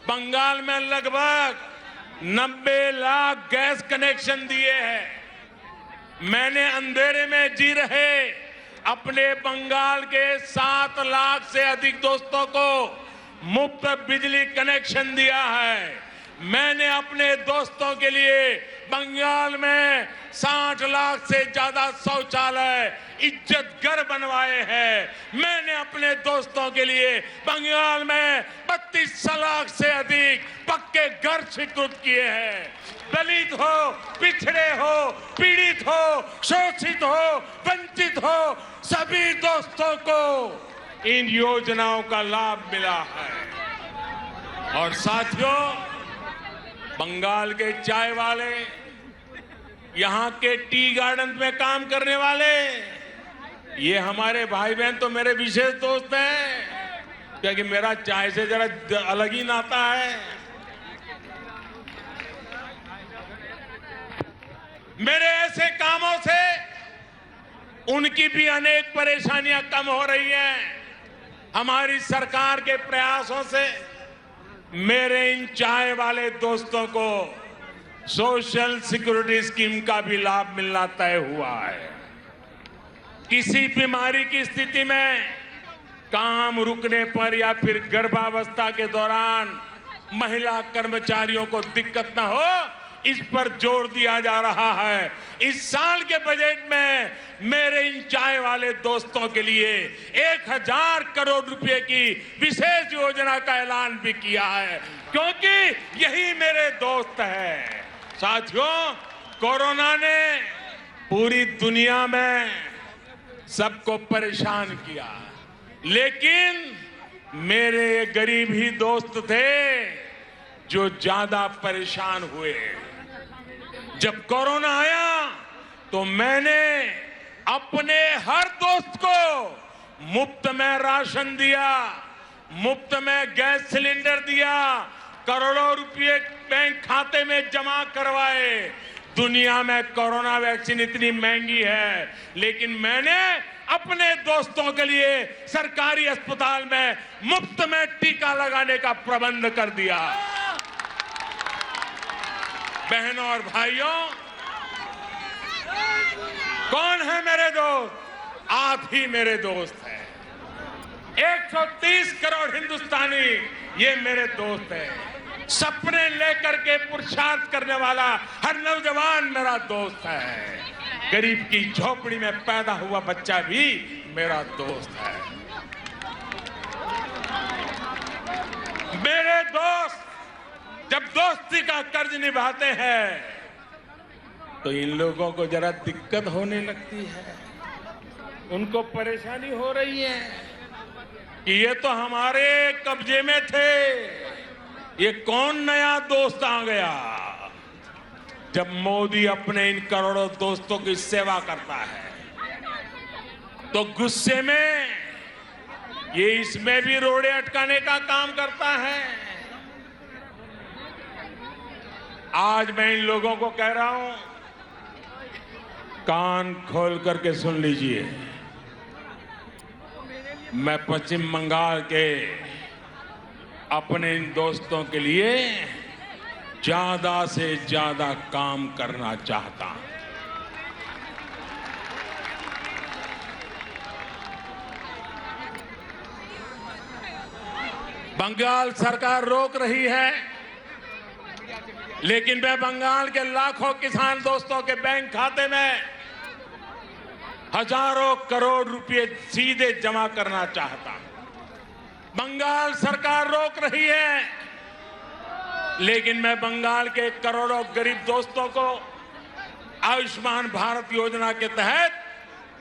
बंगाल में लगभग 90 लाख गैस कनेक्शन दिए हैं। मैंने अंधेरे में जी रहे अपने बंगाल के 7 लाख से अधिक दोस्तों को मुफ्त बिजली कनेक्शन दिया है। मैंने अपने दोस्तों के लिए बंगाल में 60 लाख से ज्यादा शौचालय इज्जत घर बनवाए हैं। मैंने अपने दोस्तों के लिए बंगाल में 32 लाख से अधिक पक्के घर स्वीकृत किए हैं। दलित हो, पिछड़े हो, पीड़ित हो, शोषित हो, वंचित हो, सभी दोस्तों को इन योजनाओं का लाभ मिला है। और साथियों, बंगाल के चाय वाले, यहां के टी गार्डन में काम करने वाले, ये हमारे भाई बहन तो मेरे विशेष दोस्त हैं, क्योंकि मेरा चाय से जरा अलग ही नाता है। मेरे ऐसे कामों से उनकी भी अनेक परेशानियां कम हो रही हैं। हमारी सरकार के प्रयासों से मेरे इन चाय वाले दोस्तों को सोशल सिक्योरिटी स्कीम का भी लाभ मिलना तय हुआ है। किसी बीमारी की स्थिति में काम रुकने पर या फिर गर्भावस्था के दौरान महिला कर्मचारियों को दिक्कत न हो, इस पर जोर दिया जा रहा है। इस साल के बजट में मेरे इन चाय वाले दोस्तों के लिए 1000 करोड़ रुपए की विशेष योजना का ऐलान भी किया है, क्योंकि यही मेरे दोस्त हैं। साथियों, कोरोना ने पूरी दुनिया में सबको परेशान किया, लेकिन मेरे ये गरीब ही दोस्त थे जो ज्यादा परेशान हुए। जब कोरोना आया तो मैंने अपने हर दोस्त को मुफ्त में राशन दिया, मुफ्त में गैस सिलेंडर दिया, करोड़ों रुपए बैंक खाते में जमा करवाए। दुनिया में कोरोना वैक्सीन इतनी महंगी है, लेकिन मैंने अपने दोस्तों के लिए सरकारी अस्पताल में मुफ्त में टीका लगाने का प्रबंध कर दिया। बहनों और भाइयों, कौन है मेरे दोस्त? आप ही मेरे दोस्त हैं। 130 करोड़ हिंदुस्तानी ये मेरे दोस्त हैं। सपने लेकर के पुरुषार्थ करने वाला हर नौजवान मेरा दोस्त है। गरीब की झोपड़ी में पैदा हुआ बच्चा भी मेरा दोस्त है। मेरे दोस्त जब दोस्ती का कर्ज निभाते हैं तो इन लोगों को जरा दिक्कत होने लगती है, उनको परेशानी हो रही है कि ये तो हमारे कब्जे में थे, ये कौन नया दोस्त आ गया। जब मोदी अपने इन करोड़ों दोस्तों की सेवा करता है तो गुस्से में ये इसमें भी रोड़े अटकाने का काम करता है। आज मैं इन लोगों को कह रहा हूं, कान खोल करके सुन लीजिए। मैं पश्चिम बंगाल के अपने इन दोस्तों के लिए ज्यादा से ज्यादा काम करना चाहता हूं। बंगाल सरकार रोक रही है, लेकिन मैं बंगाल के लाखों किसान दोस्तों के बैंक खाते में हजारों करोड़ रुपए सीधे जमा करना चाहता हूं। बंगाल सरकार रोक रही है, लेकिन मैं बंगाल के करोड़ों गरीब दोस्तों को आयुष्मान भारत योजना के तहत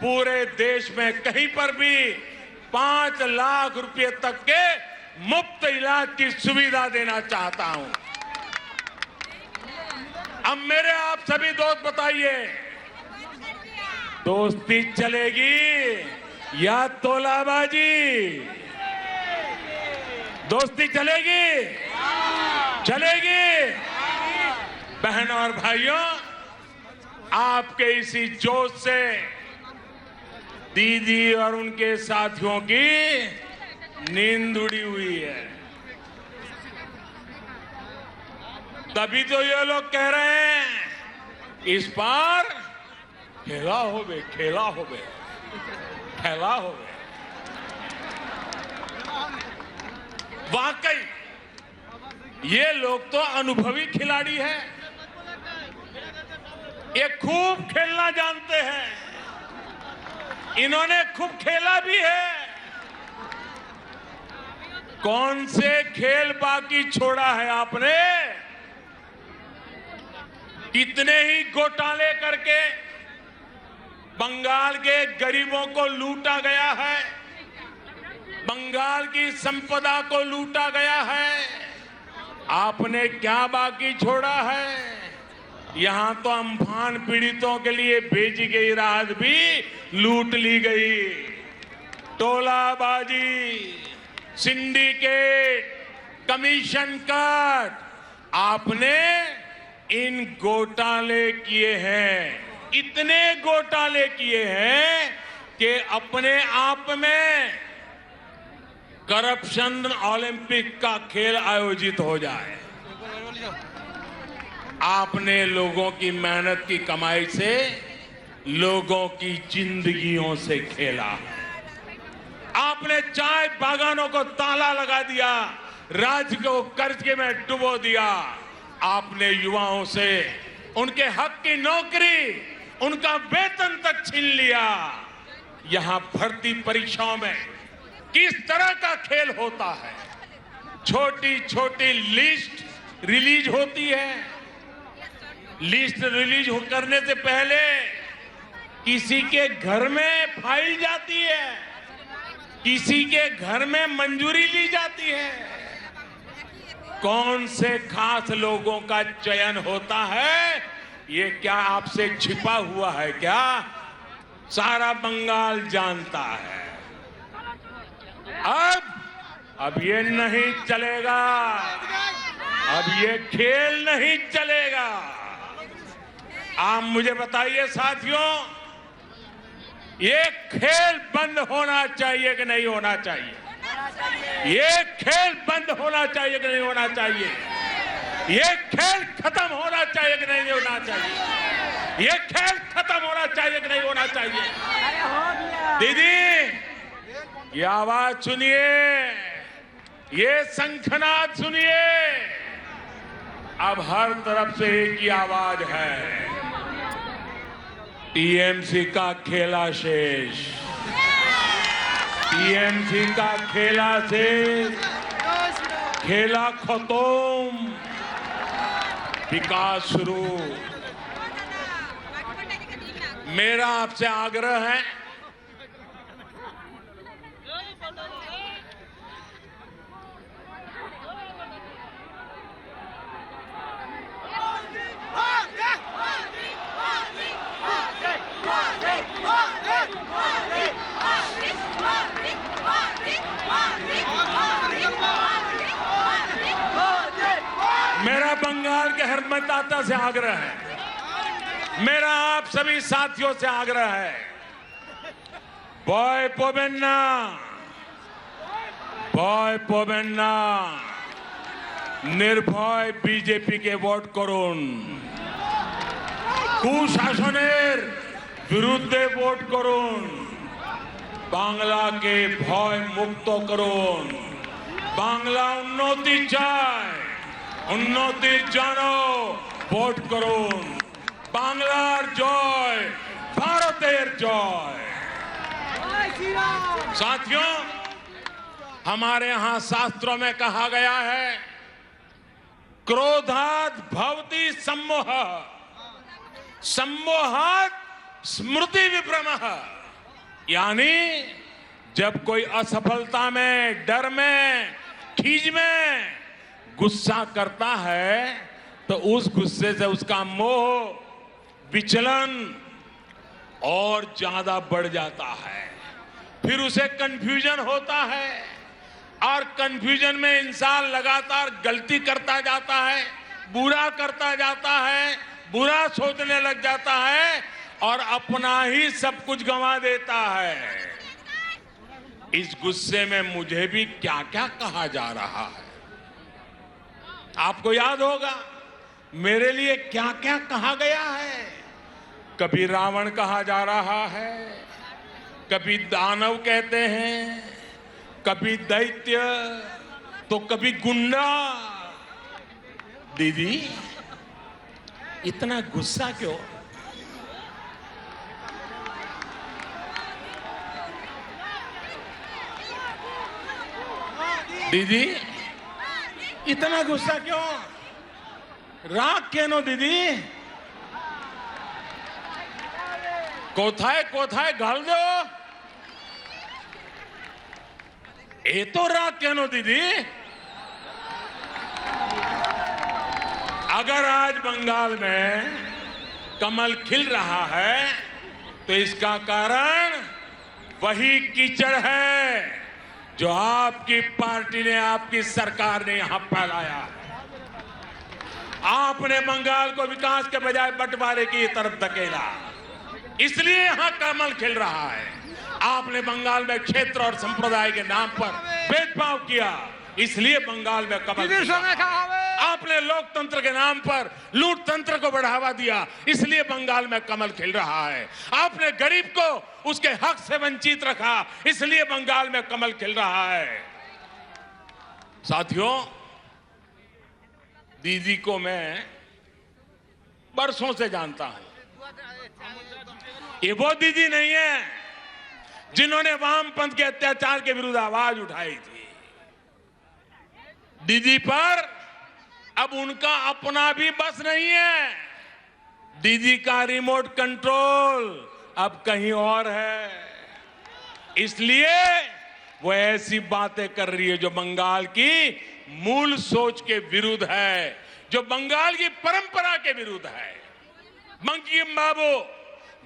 पूरे देश में कहीं पर भी 5 लाख रुपए तक के मुफ्त इलाज की सुविधा देना चाहता हूं। अब मेरे आप सभी दोस्त बताइए, दोस्ती चलेगी या तोलाबाजी? दोस्ती चलेगी? चलेगी? बहनों और भाइयों, आपके इसी जोश से दीदी और उनके साथियों की नींद उड़ी हुई है। तभी तो ये लोग कह रहे हैं इस बार खेला होवे, खेला होवे, खेला होवे। वाकई ये लोग तो अनुभवी खिलाड़ी हैं, ये खूब खेलना जानते हैं, इन्होंने खूब खेला भी है। कौन से खेल बाकी छोड़ा है आपने? कितने ही घोटाले करके बंगाल के गरीबों को लूटा गया है, बंगाल की संपदा को लूटा गया है। आपने क्या बाकी छोड़ा है? यहां तो अम्फान पीड़ितों के लिए भेजी गई राहत भी लूट ली गई। टोलाबाजी, सिंडिकेट, कमीशन कट, आपने इन घोटाले किए हैं, इतने घोटाले किए हैं कि अपने आप में करप्शन ओलंपिक का खेल आयोजित हो जाए। आपने लोगों की मेहनत की कमाई से लोगों की जिंदगियों से खेला। आपने चाय बागानों को ताला लगा दिया, राज्य को कर्ज में डुबो दिया। आपने युवाओं से उनके हक की नौकरी, उनका वेतन तक छीन लिया। यहां भर्ती परीक्षाओं में किस तरह का खेल होता है? छोटी छोटी लिस्ट रिलीज होती है, लिस्ट रिलीज करने से पहले किसी के घर में फाइल जाती है, किसी के घर में मंजूरी ली जाती है। कौन से खास लोगों का चयन होता है, ये क्या आपसे छिपा हुआ है क्या? सारा बंगाल जानता है। अब ये नहीं चलेगा, अब ये खेल नहीं चलेगा। आप मुझे बताइए साथियों, ये खेल बंद होना चाहिए कि नहीं होना चाहिए? ये खेल बंद होना चाहिए कि नहीं होना चाहिए? ये खेल खत्म होना चाहिए कि नहीं होना चाहिए? ये खेल खत्म होना चाहिए कि नहीं होना चाहिए? दीदी, ये आवाज सुनिए, ये शंखनाद सुनिए। अब हर तरफ से एक ही आवाज है, टीएमसी का खेला शेष, टीएमसी का खेला शेष, खेला खत्म, विकास शुरू। मेरा आपसे आग्रह है, मतदाता से आग्रह है, मेरा आप सभी साथियों से आग्रह है, बॉय पोबेन्ना, बॉय पोबेन्ना, निर्भय बीजेपी के वोट করুন, কুশাসনের বিরুদ্ধে ভোট করুন, বাংলাকে ভয় মুক্ত করুন, বাংলা উন্নতি চায়, উন্নতির জন্য ভোট করুন, বাংলার জয়, ভারতের জয়। साथियों, हमारे यहां शास्त्रों में कहा गया है, क्रोधात् भवति सम्मोह, सम्मोहात् स्मृति विभ्रमः। यानी जब कोई असफलता में, डर में, खीज में गुस्सा करता है तो उस गुस्से से उसका मोह, विचलन और ज्यादा बढ़ जाता है, फिर उसे कंफ्यूजन होता है और कंफ्यूजन में इंसान लगातार गलती करता जाता है, बुरा करता जाता है, बुरा सोचने लग जाता है और अपना ही सब कुछ गंवा देता है। इस गुस्से में मुझे भी क्या क्या कहा जा रहा है, आपको याद होगा मेरे लिए क्या क्या कहा गया है। कभी रावण कहा जा रहा है, कभी दानव कहते हैं, कभी दैत्य, तो कभी गुंडा। दीदी इतना गुस्सा क्यों? दीदी इतना गुस्सा क्यों? राग क्यों दीदी? कोथाए कोथाए घाल दो, ये तो राग क्यों दीदी? अगर आज बंगाल में कमल खिल रहा है तो इसका कारण वही कीचड़ है जो आपकी पार्टी ने, आपकी सरकार ने यहां फैलाया है। आपने बंगाल को विकास के बजाय बंटवारे की तरफ धकेला, इसलिए यहां कमल खिल रहा है। आपने बंगाल में क्षेत्र और संप्रदाय के नाम पर भेदभाव किया, इसलिए बंगाल में कमल खिला। आपने लोकतंत्र के नाम पर लूट तंत्र को बढ़ावा दिया, इसलिए बंगाल में कमल खिल रहा है। आपने गरीब को उसके हक से वंचित रखा, इसलिए बंगाल में कमल खिल रहा है। साथियों, दीदी को मैं बरसों से जानता हूं। ये वो दीदी नहीं है जिन्होंने वामपंथ के अत्याचार के विरुद्ध आवाज उठाई थी। दीदी पर अब उनका अपना भी बस नहीं है, दीदी का रिमोट कंट्रोल अब कहीं और है, इसलिए वो ऐसी बातें कर रही है जो बंगाल की मूल सोच के विरुद्ध है, जो बंगाल की परंपरा के विरुद्ध है। बंकिम बाबू,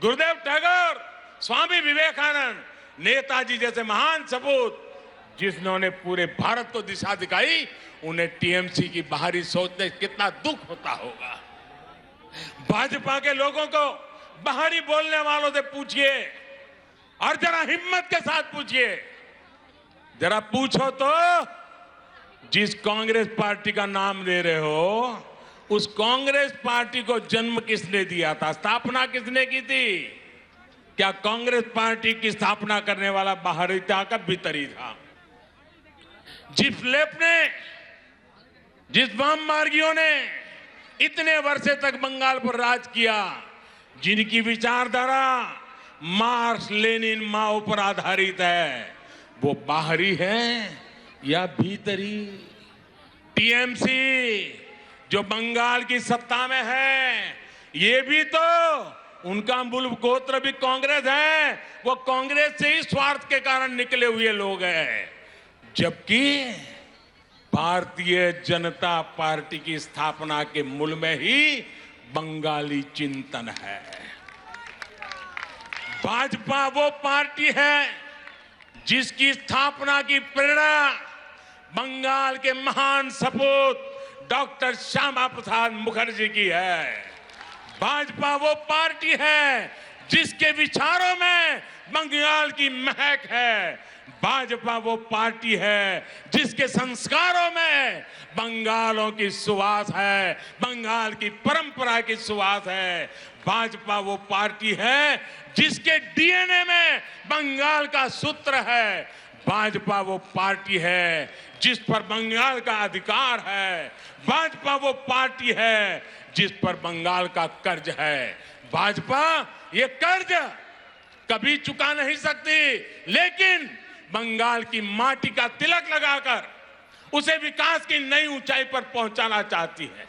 गुरुदेव टैगोर, स्वामी विवेकानंद, नेताजी जैसे महान सपूत जिन्होंने पूरे भारत को दिशा दिखाई, उन्हें टीएमसी की बाहरी सोच से कितना दुख होता होगा। भाजपा के लोगों को बाहरी बोलने वालों से पूछिए और जरा हिम्मत के साथ पूछिए, जरा पूछो तो जिस कांग्रेस पार्टी का नाम ले रहे हो, उस कांग्रेस पार्टी को जन्म किसने दिया था, स्थापना किसने की थी? क्या कांग्रेस पार्टी की स्थापना करने वाला बाहरी था का भीतरी था? जिस लेफ्ट ने, जिस वाम मार्गियों ने इतने वर्षे तक बंगाल पर राज किया, जिनकी विचारधारा मार्क्स, लेनिन, माओ पर आधारित है, वो बाहरी है या भीतरी? टीएमसी जो बंगाल की सत्ता में है, ये भी तो उनका मूल गोत्र भी कांग्रेस है, वो कांग्रेस से ही स्वार्थ के कारण निकले हुए लोग हैं। जबकि भारतीय जनता पार्टी की स्थापना के मूल में ही बंगाली चिंतन है। भाजपा वो पार्टी है जिसकी स्थापना की प्रेरणा बंगाल के महान सपूत डॉक्टर श्यामा प्रसाद मुखर्जी की है। भाजपा वो पार्टी है जिसके विचारों में बंगाल की महक है। भाजपा वो पार्टी है जिसके संस्कारों में बंगालों की सुवास है, बंगाल की परंपरा की सुवास है। भाजपा वो पार्टी है जिसके डीएनए में बंगाल का सूत्र है। भाजपा वो पार्टी है जिस पर बंगाल का अधिकार है। भाजपा वो पार्टी है जिस पर बंगाल का कर्ज है। भाजपा ये कर्ज कभी चुका नहीं सकती, लेकिन बंगाल की माटी का तिलक लगाकर उसे विकास की नई ऊंचाई पर पहुंचाना चाहती है।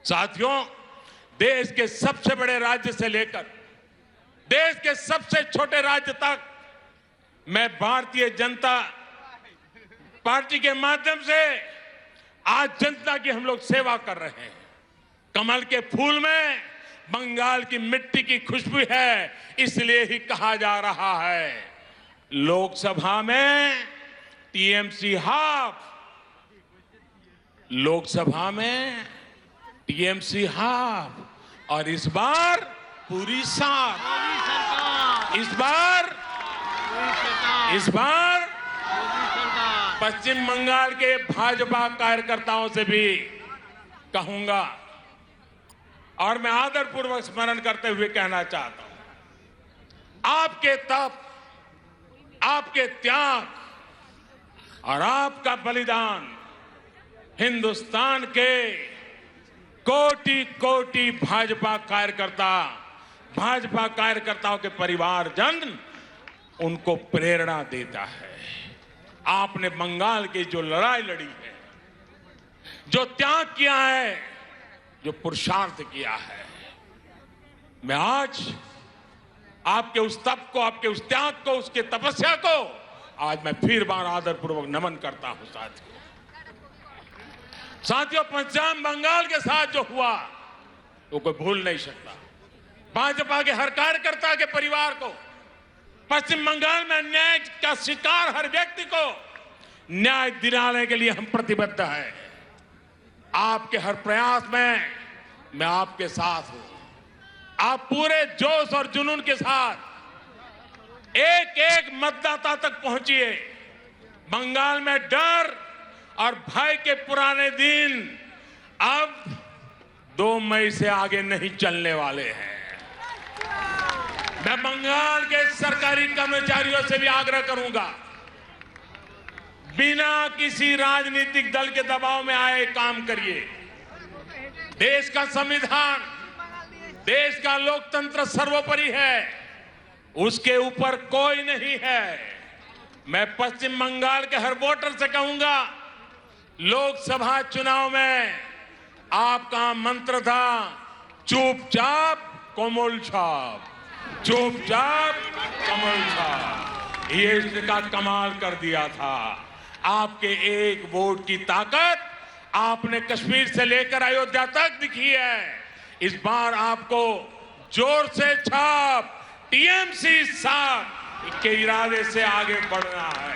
साथियों, देश के सबसे बड़े राज्य से लेकर देश के सबसे छोटे राज्य तक मैं भारतीय जनता पार्टी के माध्यम से आज जनता की हम लोग सेवा कर रहे हैं। कमल के फूल में बंगाल की मिट्टी की खुशबू है, इसलिए ही कहा जा रहा है लोकसभा में टीएमसी हाफ, लोकसभा में टीएमसी हाफ और इस बार पूरी साथ। इस बार पश्चिम बंगाल के भाजपा कार्यकर्ताओं से भी कहूंगा और मैं आदरपूर्वक स्मरण करते हुए कहना चाहता हूं, आपके तप, आपके त्याग और आपका बलिदान हिंदुस्तान के कोटि कोटि भाजपा कार्यकर्ताओं के परिवारजन उनको प्रेरणा देता है। आपने बंगाल की जो लड़ाई लड़ी है, जो त्याग किया है, जो पुरुषार्थ किया है, मैं आज आपके उस तप को, आपके उस त्याग को, उसके तपस्या को आज मैं फिर बार आदरपूर्वक नमन करता हूं। साथियों, पश्चिम बंगाल के साथ जो हुआ वो कोई भूल नहीं सकता। भाजपा के हर कार्यकर्ता के परिवार को, पश्चिम बंगाल में अन्याय का शिकार हर व्यक्ति को न्याय दिलाने के लिए हम प्रतिबद्ध हैं। आपके हर प्रयास में मैं आपके साथ हूं। आप पूरे जोश और जुनून के साथ एक एक मतदाता तक पहुंचिए। बंगाल में डर और भय के पुराने दिन अब 2 मई से आगे नहीं चलने वाले हैं। मैं बंगाल के सरकारी कर्मचारियों से भी आग्रह करूंगा, बिना किसी राजनीतिक दल के दबाव में आए काम करिए। देश का संविधान, देश का लोकतंत्र सर्वोपरि है, उसके ऊपर कोई नहीं है। मैं पश्चिम बंगाल के हर वोटर से कहूंगा, लोकसभा चुनाव में आपका मंत्र था चुपचाप कमल छाप, चुपचाप कमल छाप। ये इसका कमाल कर दिया था। आपके एक वोट की ताकत आपने कश्मीर से लेकर अयोध्या तक दिखी है। इस बार आपको जोर से छाप, टीएमसी साफ के इरादे से आगे बढ़ना है।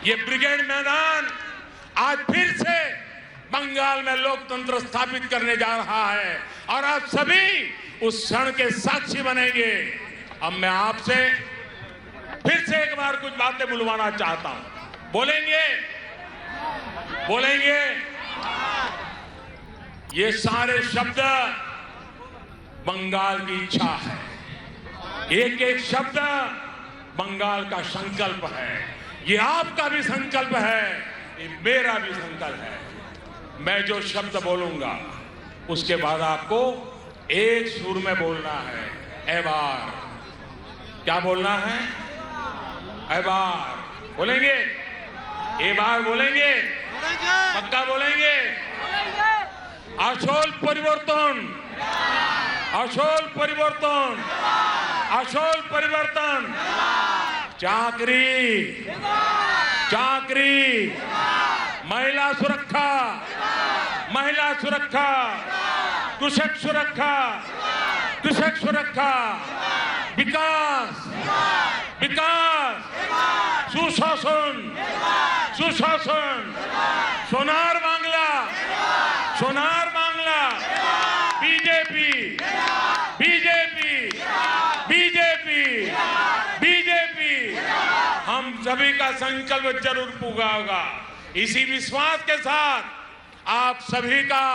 ये ब्रिगेड मैदान आज फिर से बंगाल में लोकतंत्र स्थापित करने जा रहा है और आप सभी उस क्षण के साक्षी बनेंगे। अब मैं आपसे फिर से एक बार कुछ बातें बुलवाना चाहता हूं। बोलेंगे? ये सारे शब्द बंगाल की इच्छा है, एक एक शब्द बंगाल का संकल्प है। ये आपका भी संकल्प है, ये मेरा भी संकल्प है। मैं जो शब्द बोलूंगा उसके बाद आपको एक सुर में बोलना है। ए बार, क्या बोलना है? ए बार बोलेंगे? ए बार बोलेंगे? पक्का बोलेंगे? আসল পরিবর্তন, আসল পরিবর্তন, আসল পরিবর্তন। চাকরি, চাকরি, महिला सुरक्षा, महिला सुरक्षा, कृषक सुरक्षा, कृषक सुरक्षा, विकास, विकास, सुशासन, सुशासन, Sonar Bangla, Sonar Bangla, BJP, BJP, BJP, BJP. हम सभी का संकल्प जरूर पूरा होगा। इसी विश्वास के साथ आप सभी का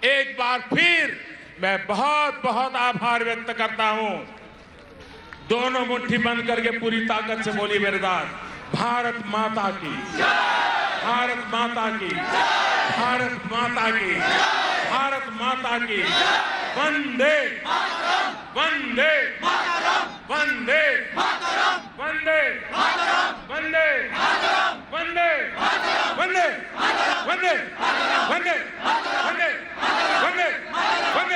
एक बार फिर मैं बहुत बहुत आभार व्यक्त करता हूं। दोनों मुट्ठी बंद करके पूरी ताकत से बोली मेरे साथ, भारत माता की, भारत माता की, भारत माता की, भारत माता की। वंदे वंदे वंदे वंदे वंदे वंदे वंदे वंदे वंदे वंदे वंदे वंदे